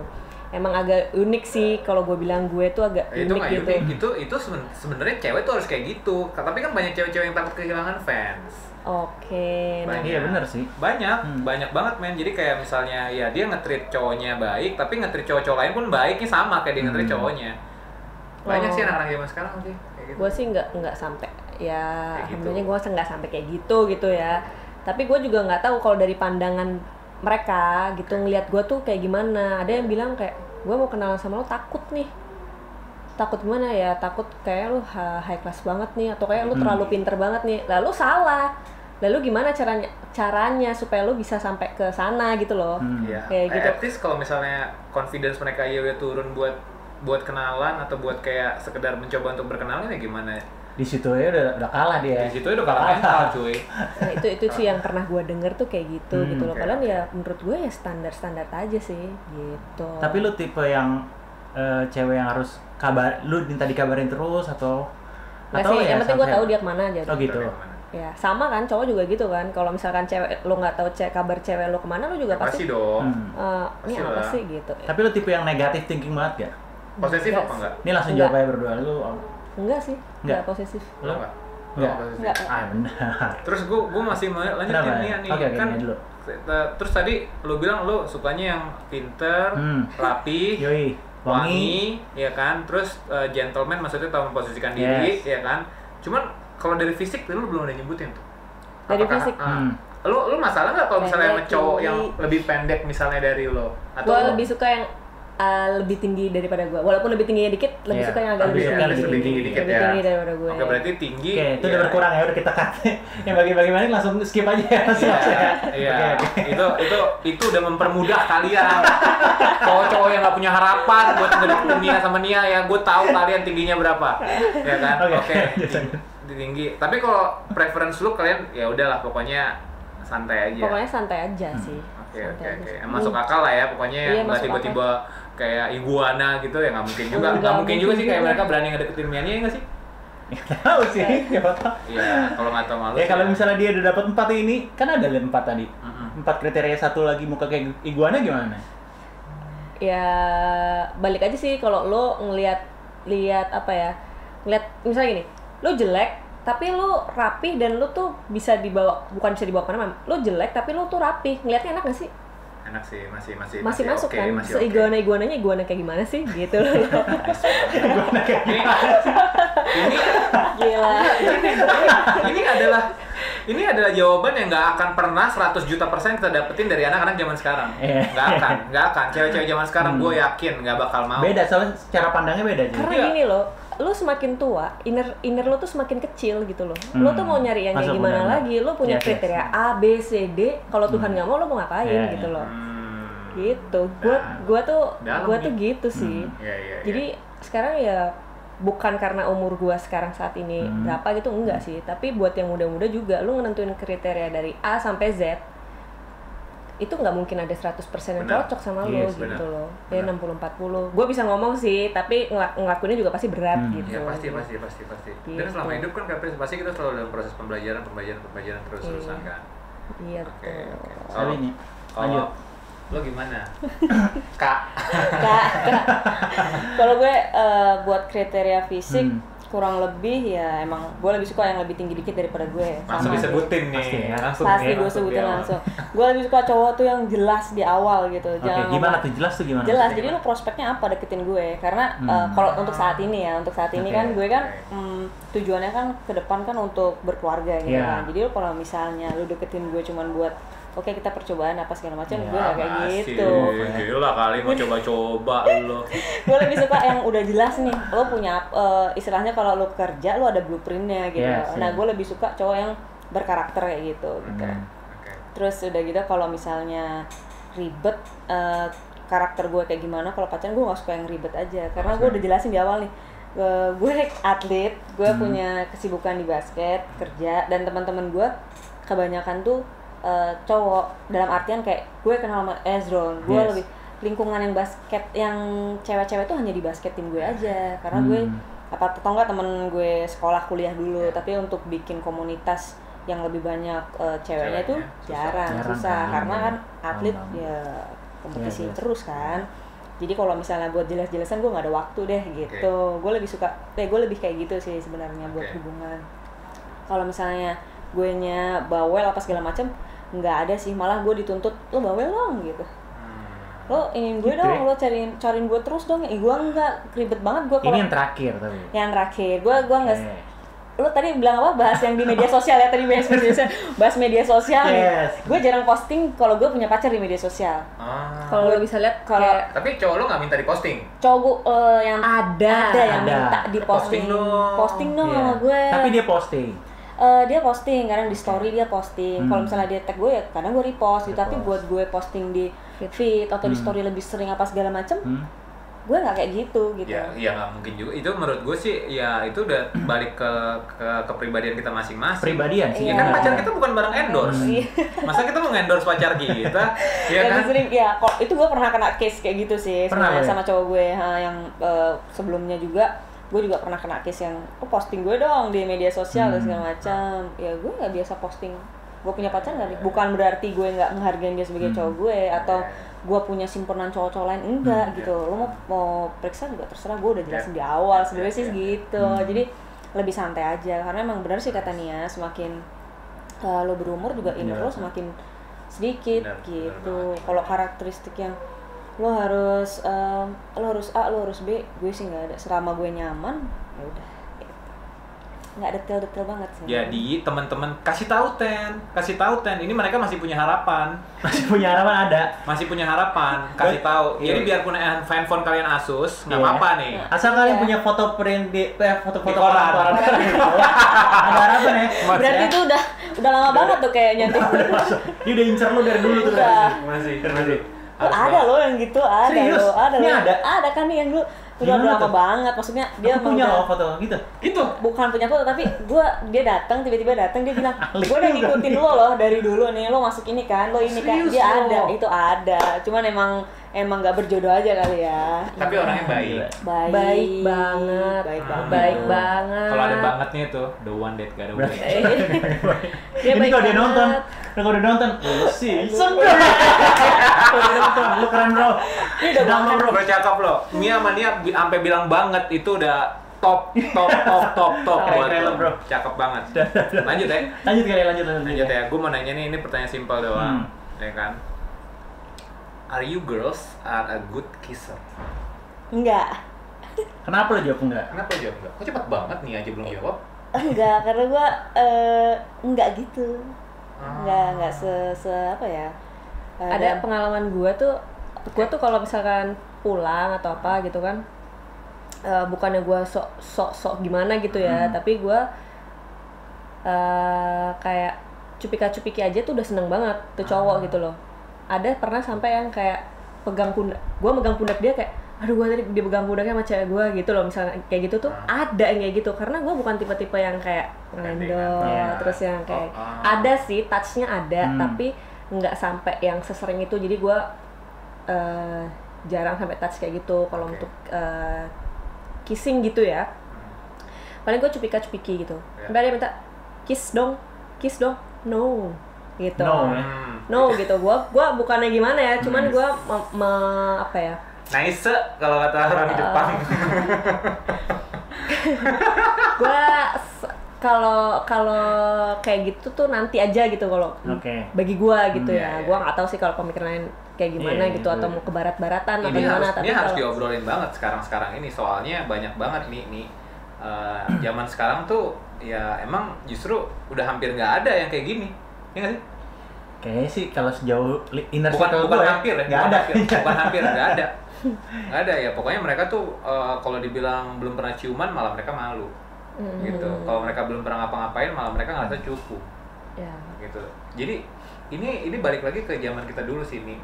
Emang agak unik sih kalau gue bilang gue tuh agak unik gitu. Itu sebenarnya cewek tuh harus kayak gitu. Tapi kan banyak cewek-cewek yang takut kehilangan fans. Oke. Iya benar sih. Banyak banget men. Jadi kayak misalnya ya dia nge-treat cowoknya baik, tapi nge-treat cowok-cowok lain pun baiknya sama kayak dia nge-treat cowoknya. Banyak sih anak-anak zaman sekarang sih kayak gitu. Gue sih nggak sampai ya, sebenarnya gue nggak sampai kayak gitu ya. Tapi gue juga nggak tahu kalau dari pandangan mereka gitu ngelihat gue tuh kayak gimana. Ada yang bilang kayak gue mau kenalan sama lo takut gimana ya, takut kayak lo high class banget nih atau kayak lo terlalu pinter banget nih. Lalu salah, lalu gimana caranya supaya lo bisa sampai ke sana gitu loh. Kayak gitu. At least kalau misalnya confidence mereka udah turun buat kenalan atau buat kayak sekedar mencoba untuk berkenalan ya gimana? Di situ ya udah kalah dia. Di situ udah kalah mental cuy. Nah, itu sih yang pernah gue denger tuh kayak gitu gitu loh. Padahal ya menurut gue ya standar aja sih gitu. Tapi lu tipe yang cewek yang harus lu minta dikabarin terus atau nggak sih, yang penting gue tahu dia kemana aja. Oh gitu. Ya sama kan, cowok juga gitu kan. Kalau misalkan cewek lo nggak tahu kabar cewek lo kemana, lo juga pasti dong. Ini apa sih gitu. Tapi lu tipe yang negatif thinking banget gak? Posesif apa enggak? Ini langsung jawab aja berdua lu. Enggak sih, enggak posesif. Lo enggak? Benar. Terus gue masih mau lanjutin nih kan. Terus tadi lo bilang lo sukanya yang pinter, rapi, wangi, ya kan? Terus gentleman, maksudnya tahu memposisikan diri, ya kan? Cuman kalau dari fisik lu belum ada nyebutin tuh. Dari fisik? Lu masalah nggak kalau misalnya sama cowok yang lebih pendek misalnya dari lo? Gue lebih suka yang lebih tinggi daripada gue. Walaupun lebih tingginya dikit, lebih suka yang agak lebih tinggi dikit lebih ya. tinggi daripada gue. Oke, berarti tinggi. Oke, itu udah berkurang ya, udah kita cut. Yang bagi-bagi langsung skip aja ya. Iya. Itu udah mempermudah kalian. Cowok-cowok yang nggak punya harapan buat ngedeketin Nia sama Nia ya, gue tahu kalian tingginya berapa. Ya kan? Oke. Tinggi. Tapi kalau preference lu kalian ya udahlah pokoknya santai aja. Pokoknya santai aja sih. Oke. Masuk akal lah ya, pokoknya nggak tiba-tiba kayak iguana gitu ya, nggak mungkin juga. Nggak mungkin juga sih kayak mereka berani ngedeketin Mia nggak sih? Nggak tahu sih, siapa tahu. Iya, kalau nggak tahu malu. Ya kalau misalnya dia udah dapat 4 ini, kan ada 4 tadi. 4 kriteria, satu lagi muka kayak iguana gimana? Ya balik aja sih kalau lo ngelihat apa ya, ngelihat misalnya gini, lo jelek tapi lo rapih dan lo tuh bisa dibawa, bukan bisa dibawa kemana-mana, lo jelek tapi lo tuh rapih, ngelihatnya enak nggak sih? Enak sih, masih masuk okay, kan? Seiguana-iguananya iguana kayak gimana sih? Gitu loh. Iguana kayak gimana? Ini Gila. Ini adalah jawaban yang nggak akan pernah 100 juta % kita dapetin dari anak-anak zaman sekarang. Nggak akan. Cewek-cewek zaman sekarang gue yakin nggak bakal mau. Beda, soalnya cara pandangnya beda aja. Karena gini loh, lo semakin tua, inner lo tuh semakin kecil gitu loh. Lo tuh mau nyari yang kayak gimana lagi? Lo punya kriteria A, B, C, D. Kalau Tuhan nggak mau, lo mau ngapain gitu loh. Gitu. Gua tuh gitu sih. Jadi sekarang ya bukan karena umur gua sekarang saat ini berapa gitu, enggak sih. Tapi buat yang muda-muda juga, lo nentuin kriteria dari A sampai Z. Itu nggak mungkin ada 100% yang cocok sama lo gitu loh. Ya 60-40. Gue bisa ngomong sih, tapi ngelakuinnya juga pasti berat gitu. Ya pasti. Gitu. Dan selama hidup kan pasti kita selalu dalam proses pembelajaran terus-terusan kan. Iya. Oke. Lanjut. Lo gimana? Kak. Kalau gue buat kriteria fisik kurang lebih ya emang gue lebih suka yang lebih tinggi dikit daripada gue. Langsung disebutin nih. Pasti gue sebutin langsung. Gue lebih suka cowok tuh yang jelas di awal gitu. Jangan gimana tuh jelas tuh gimana? Jelas. Jadi lu prospeknya apa deketin gue? Karena kalau untuk saat ini kan gue kan tujuannya kan ke depan kan untuk berkeluarga gitu kan. Jadi lu kalau misalnya lu deketin gue cuman buat oke kita percobaan apa segala macam, gue gak kayak gitu. Gila kali mau coba-coba lo. Gue lebih suka yang udah jelas nih, lo punya istilahnya kalau lo kerja lo ada blueprintnya gitu. Nah gue lebih suka cowok yang berkarakter kayak gitu. Terus udah gitu kalau misalnya ribet, karakter gue kayak gimana, kalau pacaran gue gak suka yang ribet aja. Karena gue udah jelasin di awal nih, gue atlet, gue punya kesibukan di basket, kerja, dan teman-teman gue kebanyakan tuh cowok, dalam artian kayak gue kenal sama Ezron, gue lebih lingkungan yang basket, yang cewek-cewek tuh hanya di basket tim gue aja, karena gue atau enggak temen gue sekolah kuliah dulu, tapi untuk bikin komunitas yang lebih banyak ceweknya tuh jarang, susah karena kan atlet ya kompetisi terus kan. Jadi kalau misalnya buat jelas-jelasan gue nggak ada waktu deh gitu. Gue lebih suka, gue lebih kayak gitu sih sebenarnya buat hubungan. Kalau misalnya gue nya bawel apa segala macam, nggak ada sih, malah gue dituntut lo bawel dong gitu. Lo ingin gue dong, lo cariin gue terus dong. Gue enggak, ribet banget gue. Ini yang terakhir tapi. Yang terakhir, gue nggak. Lo tadi bilang apa? Bahas yang di media sosial ya, tadi bahas media sosial nih. Gue jarang posting kalau gue punya pacar di media sosial. Kalau lo bisa lihat, tapi cowok lo nggak minta diposting? Cowok gue yang ada yang minta diposting. Posting dong sama gue. Tapi dia posting. Dia posting, kadang di story dia posting. Kalau misalnya dia tag gue ya kadang gue repost gitu. Tapi buat gue posting di feed atau di story lebih sering apa segala macem, gue nggak kayak gitu. Ya nggak mungkin juga. Itu menurut gue sih ya itu udah balik ke kepribadian kita masing-masing. Pribadian sih. Ya kan pacar kita bukan barang endorse. Masa kita mau endorse pacar kita? Ya kan? Sering, ya kok itu gue pernah kena case kayak gitu sih sama cowok gue yang sebelumnya juga. Gue juga pernah kena case yang posting gue dong di media sosial dan segala macam. Ya gue nggak biasa posting. Gue punya pacar nggak? Bukan berarti gue nggak menghargai dia sebagai cowok gue atau gue punya simpenan cowok-cowok lain, enggak gitu. Lo mau periksa juga terserah, gue udah jelasin di awal sebenarnya sih gitu. Jadi lebih santai aja karena emang benar sih kata Nia, semakin lo berumur juga inner lo semakin sedikit gitu. Kalau karakteristik yang lo harus A, lo harus B, gue sih nggak ada. Selama gue nyaman, ya udah. Gitu. nggak detail banget sih. Jadi teman-teman kasih tahu Ten, ini mereka masih punya harapan. Masih punya harapan ada. Masih punya harapan, kasih tahu. Iya. Jadi biarpun handphone kalian Asus, nggak Iya. apa-apa nih. Asal kalian Iya. punya foto print di foto-foto Di koran. koran. Ada harapan ya. Berarti itu udah lama banget tuh kayaknya tuh. Dia udah incer lu dari dulu tuh. Udah. Masih. Ada loh yang gitu, ada Serius? loh, ada Ini loh. ada? Ada kan nih yang dulu udah Gimana lama tuh? banget, maksudnya dia Aku punya udah- loh foto gitu. Gitu. bukan punya foto tapi dia datang tiba-tiba datang dia bilang Alik gue udah juga ngikutin nih. lo loh dari dulu nih, lo masuk ini kan, lo ini kan, Serius dia lo? ada, itu ada, cuman emang nggak berjodoh aja kali ya. Tapi orangnya baik. Baik banget. baik banget, Baik banget. Kalau ada bangetnya tuh, the one that got away. Berarti- Dia Ini baik kalau dia banget. nonton, kalau dia nonton, lu sih, iseng bro. Kalau dia nonton, lu keren bro. Sedang lo bro. Bro cakep lo. Mia sama Nia sampai bilang banget itu udah top buat Keren lo, lo. bro. Cakep banget. Lanjut ya. Lanjut kali, lanjut. Lanjut ya. Gue mau nanya nih, ini pertanyaan simpel doang. Hmm. Ya kan? Are you girls are a good kisser? Enggak, Kenapa lo jawab enggak? Kenapa jawab enggak? Kok cepat banget nih aja belum jawab? enggak, karena gue enggak gitu, enggak se apa ya. Ada pengalaman gue tuh kalau misalkan pulang atau apa gitu kan, bukannya gue sok gimana gitu ya, tapi gue kayak cupika-cupiki aja tuh udah seneng banget tuh cowok gitu loh. Ada pernah sampai yang kayak pegang pundak, gue megang pundak dia kayak, aduh gue tadi dia pegang pundaknya sama cewek gue gitu loh, misalnya kayak gitu tuh ada yang kayak gitu, karena gue bukan tipe-tipe yang kayak ngelendol, Iya. terus yang kayak ada sih touchnya ada, tapi nggak sampai yang sesering itu, jadi gue jarang sampai touch kayak gitu. Kalau untuk kissing gitu ya, paling gue cupika-cupiki gitu. Sampai dia minta kiss dong, no gitu. No gitu. Gua bukannya gimana ya, cuman gua apa ya? Nice kalau kata orang Jepang. Gua kalau kayak gitu tuh nanti aja gitu kalau Oke. bagi gua gitu Iya, ya. iya. Gua nggak tahu sih kalau pemikiran lain kayak gimana Iya, gitu, iya. atau mau ke barat-baratan atau Ini gimana, harus kalau diobrolin banget sekarang ini, soalnya banyak banget nih zaman sekarang tuh ya emang justru udah hampir nggak ada yang kayak gini, ya nggak sih? Kayaknya sih kalau sejauh inner Bukan circle gue hampir ya, nggak ada. bukan hampir, nggak ada ya. Pokoknya mereka tuh kalau dibilang belum pernah ciuman malah mereka malu, gitu. Kalau mereka belum pernah ngapa-ngapain malah mereka ngerasa cukup, ya. gitu. Jadi ini balik lagi ke zaman kita dulu sih nih.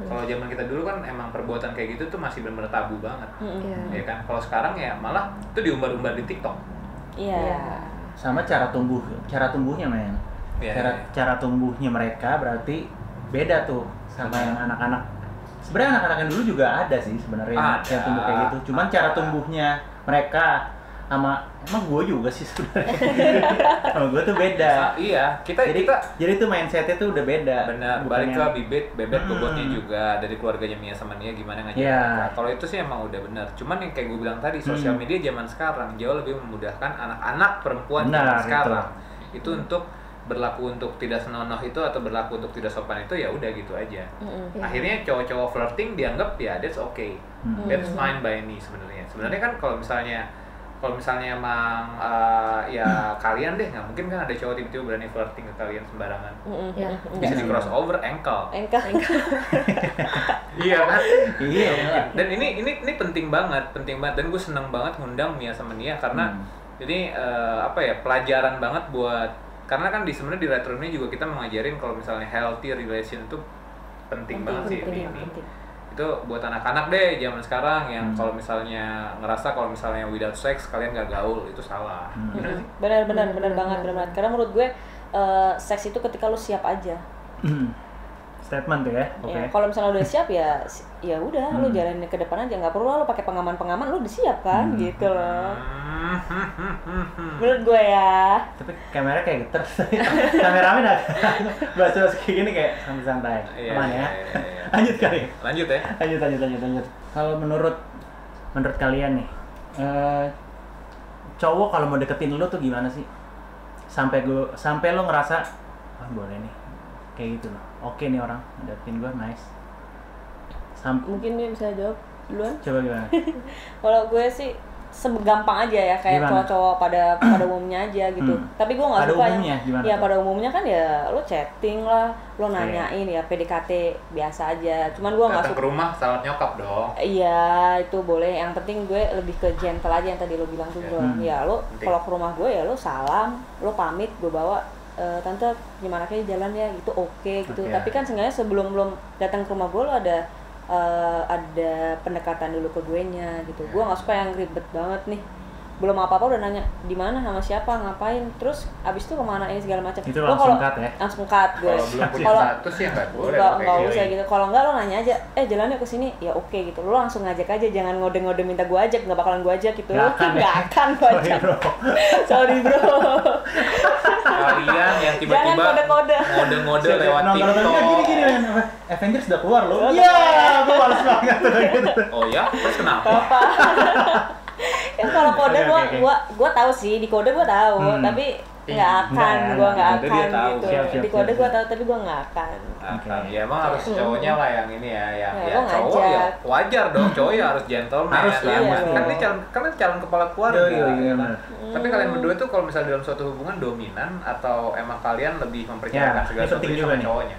Kalau zaman kita dulu kan emang perbuatan kayak gitu tuh masih benar-benar tabu banget, Iya. ya kan. Kalau sekarang ya malah itu diumbar-umbar di TikTok. Iya. Sama cara tumbuhnya men. Iya, cara iya. cara tumbuhnya mereka berarti beda tuh sama yang anak-anak. Sebenarnya anak-anak yang dulu juga ada sih sebenarnya Ada. yang tumbuh kayak gitu. Cuman cara tumbuhnya mereka sama emang gue juga sih sebenarnya. Sama gue tuh beda. Iya, Jadi tuh mindsetnya tuh udah beda. benar. Bukan Balik ke yang- bebet bobotnya juga dari keluarganya Mia sama Nia gimana ngajarin Iya. mereka. Kalau itu sih emang udah benar. Cuman yang kayak gue bilang tadi, sosial media zaman sekarang jauh lebih memudahkan anak-anak perempuan Benar, zaman sekarang itu untuk berlaku untuk tidak senonoh itu atau berlaku untuk tidak sopan itu, ya udah gitu aja. Akhirnya cowok-cowok flirting dianggap ya that's okay, that's fine by me sebenarnya. Sebenarnya kan kalau misalnya emang ya kalian deh, nggak mungkin kan ada cowok tiba-tiba berani flirting ke kalian sembarangan. Ya. Bisa di crossover ankle. Engkau. Iya kan? Iya. Dan ini penting banget dan gue seneng banget ngundang Mia sama Nia karena ini apa ya, pelajaran banget buat, karena kan sebenarnya di retro ini juga kita mengajarin kalau misalnya healthy relation itu penting banget sih ini. Itu buat anak-anak deh zaman sekarang yang kalau misalnya ngerasa kalau misalnya without sex kalian gak gaul, itu salah. Bener sih? Benar banget. Karena menurut gue seks itu ketika lu siap aja. Statement tuh ya. Oke. Ya, kalau misalnya udah siap ya udah lu jalanin ke depan aja, nggak perlu lah lu pakai pengaman lu udah siap kan gitu loh. Menurut gue ya. Tapi kamera kayak geter. Kameramen agak bahas-bahas kayak gini kayak santai-santai. Iya, Aman ya. iya. Lanjut kali. Lanjut ya. Lanjut. Kalau menurut kalian nih, cowok kalau mau deketin lu tuh gimana sih? Sampai lo ngerasa, boleh nih, kayak gitu loh. Oke nih orang deketin gue, nice. Mungkin dia bisa jawab duluan. Coba gimana? Kalau gue sih segampang aja ya kayak Gimana? cowok-cowok pada umumnya aja gitu. Tapi gue nggak Pada suka umumnya gimana ya tuh? pada umumnya kan ya lo chatting lah, lo nanyain ya PDKT biasa aja. Cuman gue nggak Datang ke suka. rumah salam nyokap dong. Iya itu boleh. Yang penting gue lebih ke gentle aja yang tadi lo bilang tuh bro. Ya lo Penting. kalau ke rumah gue ya lo salam, lo pamit, gue bawa tante gimana kayak jalan ya gitu oke gitu. Oke. Tapi kan seenggaknya sebelum belum datang ke rumah gue lo ada pendekatan dulu ke gue nya gitu. Gue nggak suka yang ribet banget nih. Belum apa-apa udah nanya di mana sama siapa ngapain terus abis itu kemana ini segala macam. Itu Lo langsung kalau- cut ya? Langsung cut gue. Kalau belum punya Kalau- status ya nggak boleh. Nggak kayak usah gitu. Kalau nggak lo nanya aja, jalannya ke sini, ya oke gitu. Lo langsung ngajak aja, jangan ngode-ngode minta gue ajak, nggak bakalan gue ajak gitu. Nggak akan ya? Nggak akan gue Sorry ajak. bro. Sorry bro. Kalian yang Jangan tiba-tiba kode-kode. ngode-ngode lewat Nonton TikTok. gini apa? Avengers udah keluar loh. Oh, Iya, gue males banget tuh kayak gitu. Oh ya? Terus kenapa? Apa? Ya kalau kode Oke. gue tahu sih, di kode gue tahu, tapi nggak akan, Nggak, gue nggak di kode dia akan tahu. gitu. Siap, Di kode siap. gue tahu, tapi gue nggak akan. Akan. Ya emang harus cowoknya lah yang ini ya, yang Ya, ya, lo cowok ngajak. ya wajar dong, cowok ya harus gentleman. Harus lah, ya. mesti. Kan ini calon kepala keluarga. Iya, ya kan? benar. Tapi kalian berdua tuh kalau misalnya dalam suatu hubungan dominan atau emang kalian lebih mempercayakan Ya, segala ini penting sesuatu juga sama nih. cowoknya?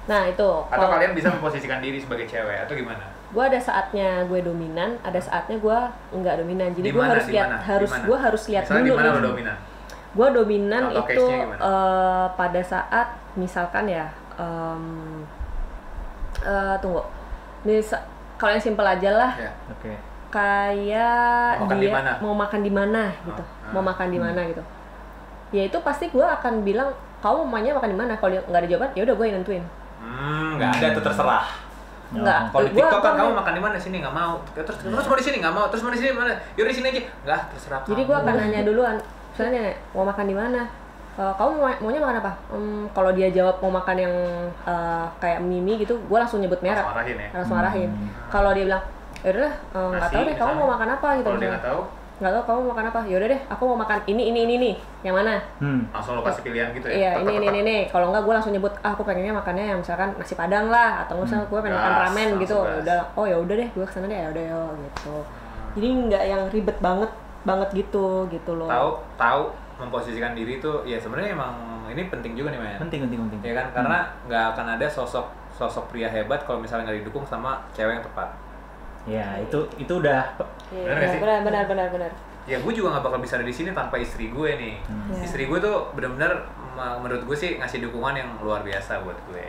Nah itu. Atau kalian bisa memposisikan diri sebagai cewek atau gimana? Gue ada saatnya gue dominan, ada saatnya gue nggak dominan. Jadi Di gue mana, harus di lihat, mana? harus Di mana? gue harus lihat Misalnya dulu di mana nih. lo dominan? Gue dominan Contoh itu case-nya gimana? pada saat misalkan ya, tunggu, kalau yang simpel aja lah, Ya. Oke. kayak Mau makan dia di mana? mau makan di mana gitu, mau makan di mana gitu. Ya itu pasti gue akan bilang, kamu maunya makan di mana? Kalau dia nggak ada jawaban, ya udah gue yang nentuin. Nggak ada tuh terserah. Nggak. Kalau di Gua- TikTok kan gua- kamu makan di mana sini nggak mau. Terus mau di sini nggak mau. Terus mau di sini mana? Yaudah di sini aja. Nggak terserah. Jadi gue akan nanya duluan, misalnya mau makan di mana? Kamu maunya makan apa? Kalau dia jawab mau makan yang kayak mie gitu, gue langsung nyebut merek, Langsung arahin ya. langsung arahin. Kalau dia bilang, yaudahlah nggak Nasi, tahu deh, kamu misalnya. mau makan apa gitu? Kalau dia misalnya. nggak tahu, Nggak tahu kamu mau makan apa? Yaudah deh, aku mau makan ini, yang mana? langsung lo kasih pilihan gitu ya. Iya, Tek, tek, tek. ini. Kalau nggak gue langsung nyebut, aku pengennya makannya yang misalkan nasi padang lah, atau misalnya gue pengen makan Gas, ramen langsung gitu. gas. Udah, oh ya udah deh, gue kesana deh, ya udah yo gitu. Jadi nggak yang ribet banget gitu loh. Tahu memposisikan diri itu ya sebenarnya emang ini penting juga nih, men. Penting. Ya kan, karena nggak akan ada sosok pria hebat kalau misalnya nggak didukung sama cewek yang tepat. Ya, itu udah Iya, Bener nggak sih? benar. Ya gue juga nggak bakal bisa ada di sini tanpa istri gue nih. Ya. Istri gue tuh benar-benar menurut gue sih ngasih dukungan yang luar biasa buat gue.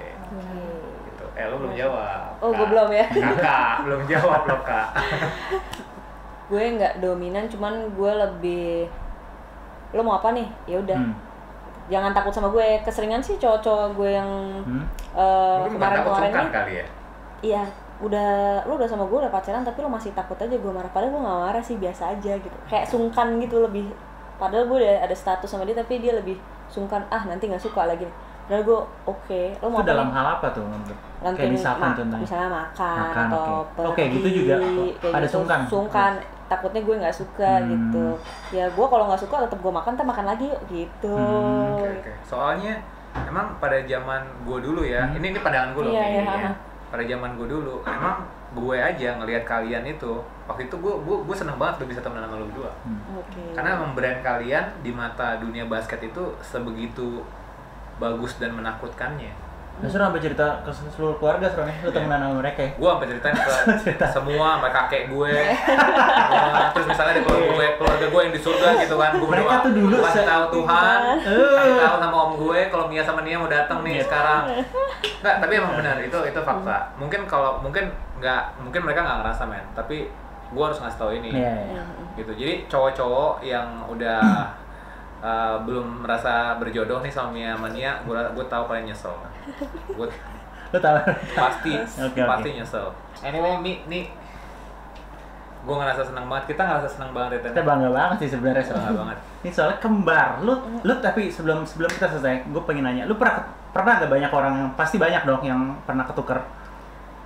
Gitu. Lo belum jawab. Oh, gue Kak. belum ya. Kakak belum jawab loh, Kak. Gue nggak dominan, cuman gue lebih, lo mau apa nih? Ya udah. Jangan takut sama gue. Keseringan sih cowok-cowok gue yang Mungkin bukan takut kemarin-kemarin sungkan ini, kali ya. iya, lo udah sama gue udah pacaran tapi lo masih takut aja gue marah. Padahal gue nggak marah sih, biasa aja gitu. Kayak sungkan gitu lebih. Padahal gue udah ada status sama dia tapi dia lebih sungkan. Nanti nggak suka lagi. Padahal gue oke. Lo mau itu apa dalam nih? hal apa tuh menurut? Nanti Kayak misalkan contohnya. misalnya makan Makan, atau oke. Oke, gitu juga. kayak Ada gitu. sungkan. Takutnya gue nggak suka gitu. Ya gue kalau nggak suka tetap gue makan, makan lagi yuk gitu. Oke. Soalnya emang pada zaman gue dulu ya, ini pandangan gue loh Iya, nih. iya. Ya. Pada zaman gue dulu, emang gue aja ngelihat kalian itu, waktu itu gue seneng banget lo bisa temenan sama lo berdua. Oke. Karena emang brand kalian di mata dunia basket itu sebegitu bagus dan menakutkannya. Terus sampai cerita ke seluruh keluarga sebenarnya lu temenan sama mereka ya? Gue sampai ceritain ke semua, sampai kakek gue, semua. Terus misalnya ada keluarga gue yang di surga gitu kan, gue Mereka tuh dulu kasih tahu Tuhan, Iya. kasih tahu sama om gue kalau Mia sama Nia mau datang nih sekarang. Nggak, tapi emang benar itu fakta. Mungkin mereka nggak ngerasa, men, tapi gue harus ngasih tahu ini. Iya. Gitu. Jadi cowok-cowok yang udah belum merasa berjodoh nih sama Mia sama Nia, gue tahu kalian nyesel. Gue Lu tahu? pasti Oke. nyesel. Anyway, nih gue ngerasa senang banget, kita ngerasa senang banget ya, Kita bangga banget sih sebenarnya bangga soalnya. banget. Ini soalnya kembar. Lu tapi sebelum kita selesai, gue pengen nanya, lu pernah gak banyak orang yang pasti banyak dong yang pernah ketuker?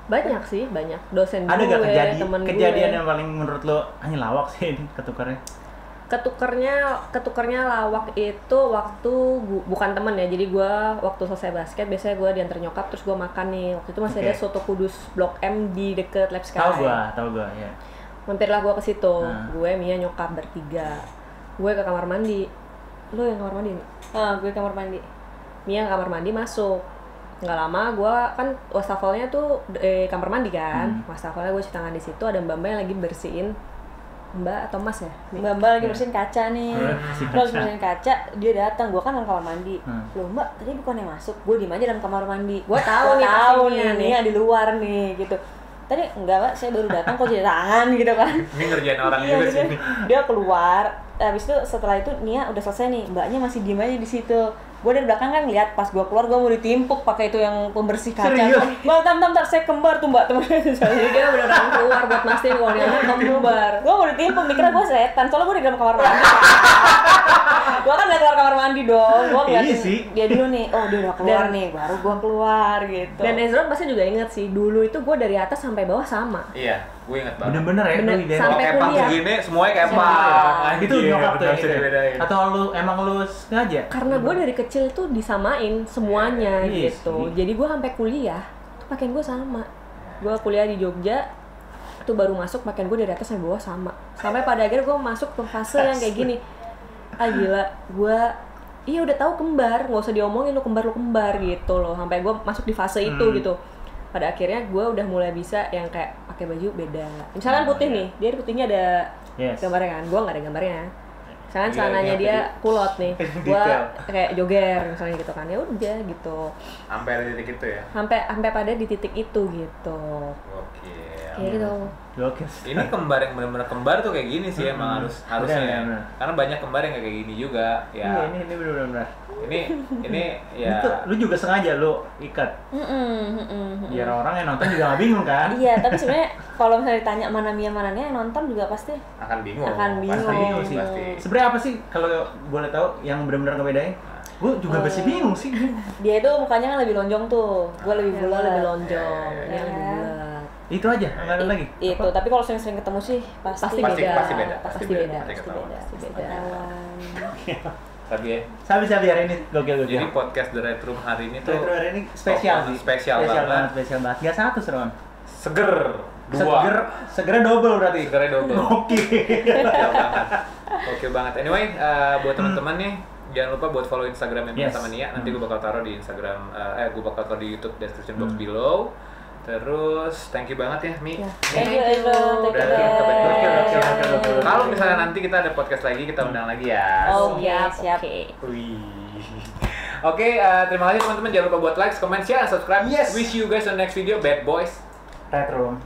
Banyak sih, banyak. Dosen Ada gue, gak temen kejadian gue. yang paling menurut lu hanya lawak sih ini ketukernya? Ketukernya lawak itu waktu bukan temen ya, jadi gue waktu selesai basket biasanya gue diantar nyokap terus gue makan nih. Waktu itu masih Oke. ada soto kudus Blok M di deket Lab Sky. Tahu gua ya. Mampirlah gue ke situ. Gue, Mia, nyokap bertiga. Gue ke kamar mandi. Lo yang kamar mandi nih? Gue kamar mandi. Mia kamar mandi masuk. Nggak lama gue kan wastafelnya tuh kamar mandi kan. Wastafelnya gue cuci tangan di situ, ada mbak-mbak yang lagi bersihin, Mbak atau Mas ya? Mbak lagi bersihin kaca nih. Terus bersihin kaca, dia datang. Gue kan dalam kamar mandi. Loh Mbak, tadi bukannya masuk? Gue diem aja dalam kamar mandi. Gue tahu nih yang di luar nih gitu. Tadi enggak Mbak, saya baru datang kok cuci tangan gitu kan. Ini ngerjain orang juga sih. Dia keluar. Habis itu setelah itu Nia udah selesai nih, mbaknya masih diem aja di situ. Gue dari belakang kan ngeliat pas gue keluar gue mau ditimpuk pakai itu yang pembersih kaca. Bang, bentar, saya kembar tuh mbak temen. Jadi dia beneran keluar buat mastiin kalau dia kembar. Gue mau ditimpuk, mikirnya gue setan, soalnya gue di dalam kamar mandi. Gue kan udah keluar kamar mandi dong, gue ngeliatin dia dulu nih, oh dia udah keluar nih, baru gue keluar gitu. Dan Ezra pasti juga inget sih, dulu itu gue dari atas sampai bawah sama. Iya, gue inget banget. Bener-bener ya, Bener, lu sampai kepang kuliah. begini, semuanya kepang. Itu nyokap tuh ya, bisa dibedain. atau emang lu sengaja? Karena gue dari kecil tuh disamain semuanya Iya gitu. sih. Jadi gue sampai kuliah tuh pakaian gue sama. Gue kuliah di Jogja tuh baru masuk pakaian gue dari atas sampai bawah sama. Sampai pada akhirnya gue masuk ke fase yang kayak gini. Ah gila, gue iya udah tahu kembar, nggak usah diomongin lu kembar gitu loh. Sampai gue masuk di fase itu gitu. Pada akhirnya gue udah mulai bisa yang kayak pakai baju beda. Misalkan putih nih, dia putihnya ada gambarnya kan, gue nggak ada gambarnya. Misalkan celananya dia kulot nih, gue kayak joger misalnya gitu kan, ya udah gitu. Sampai ada titik itu ya. Sampai pada di titik itu gitu. Oke. Kayak gitu. Oke. Ini kembar yang benar-benar kembar tuh kayak gini sih emang harusnya. Bener. Karena banyak kembar yang kayak gini juga ya. Ini benar-benar. Ini ya. Lu juga sengaja lu ikat. Biar orang yang nonton juga nggak bingung kan? Iya, tapi sebenarnya kalau misalnya ditanya mana Mia mana Nia, yang nonton juga pasti Akan bingung. Pasti bingung sih. Sebenarnya apa sih kalau boleh tahu yang benar-benar ngebedain? Gue juga masih bingung sih. dia itu mukanya kan lebih lonjong tuh, gue lebih bulat, Lebih lonjong, Ya, dia lebih bulat. Itu aja, nggak ada lagi. Itu, tapi kalau sering-sering ketemu sih pasti Pasti beda. Pasti beda. Pasti beda. Pasti beda. Tapi ya. Bisa biar ini gokil. Jadi podcast The Red Room hari ini tuh hari ini spesial sih. Spesial banget. Spesial banget. Gak satu Seron. Seger. Dua. Segernya double berarti. Segernya double. Oke. Oke banget. Anyway, buat teman-teman nih, jangan lupa buat follow Instagram yang sama Nia. Nanti gue bakal taruh di Instagram, gue bakal taruh di YouTube description box below. Terus, thank you banget ya, Mi. Thank you, Ezra. Kalau misalnya nanti kita ada podcast lagi, kita undang lagi ya. Oh, siap. Oke, terima kasih teman-teman. Jangan lupa buat like, comment, share, and subscribe. Wish you guys on next video. Bad boys. Red Room.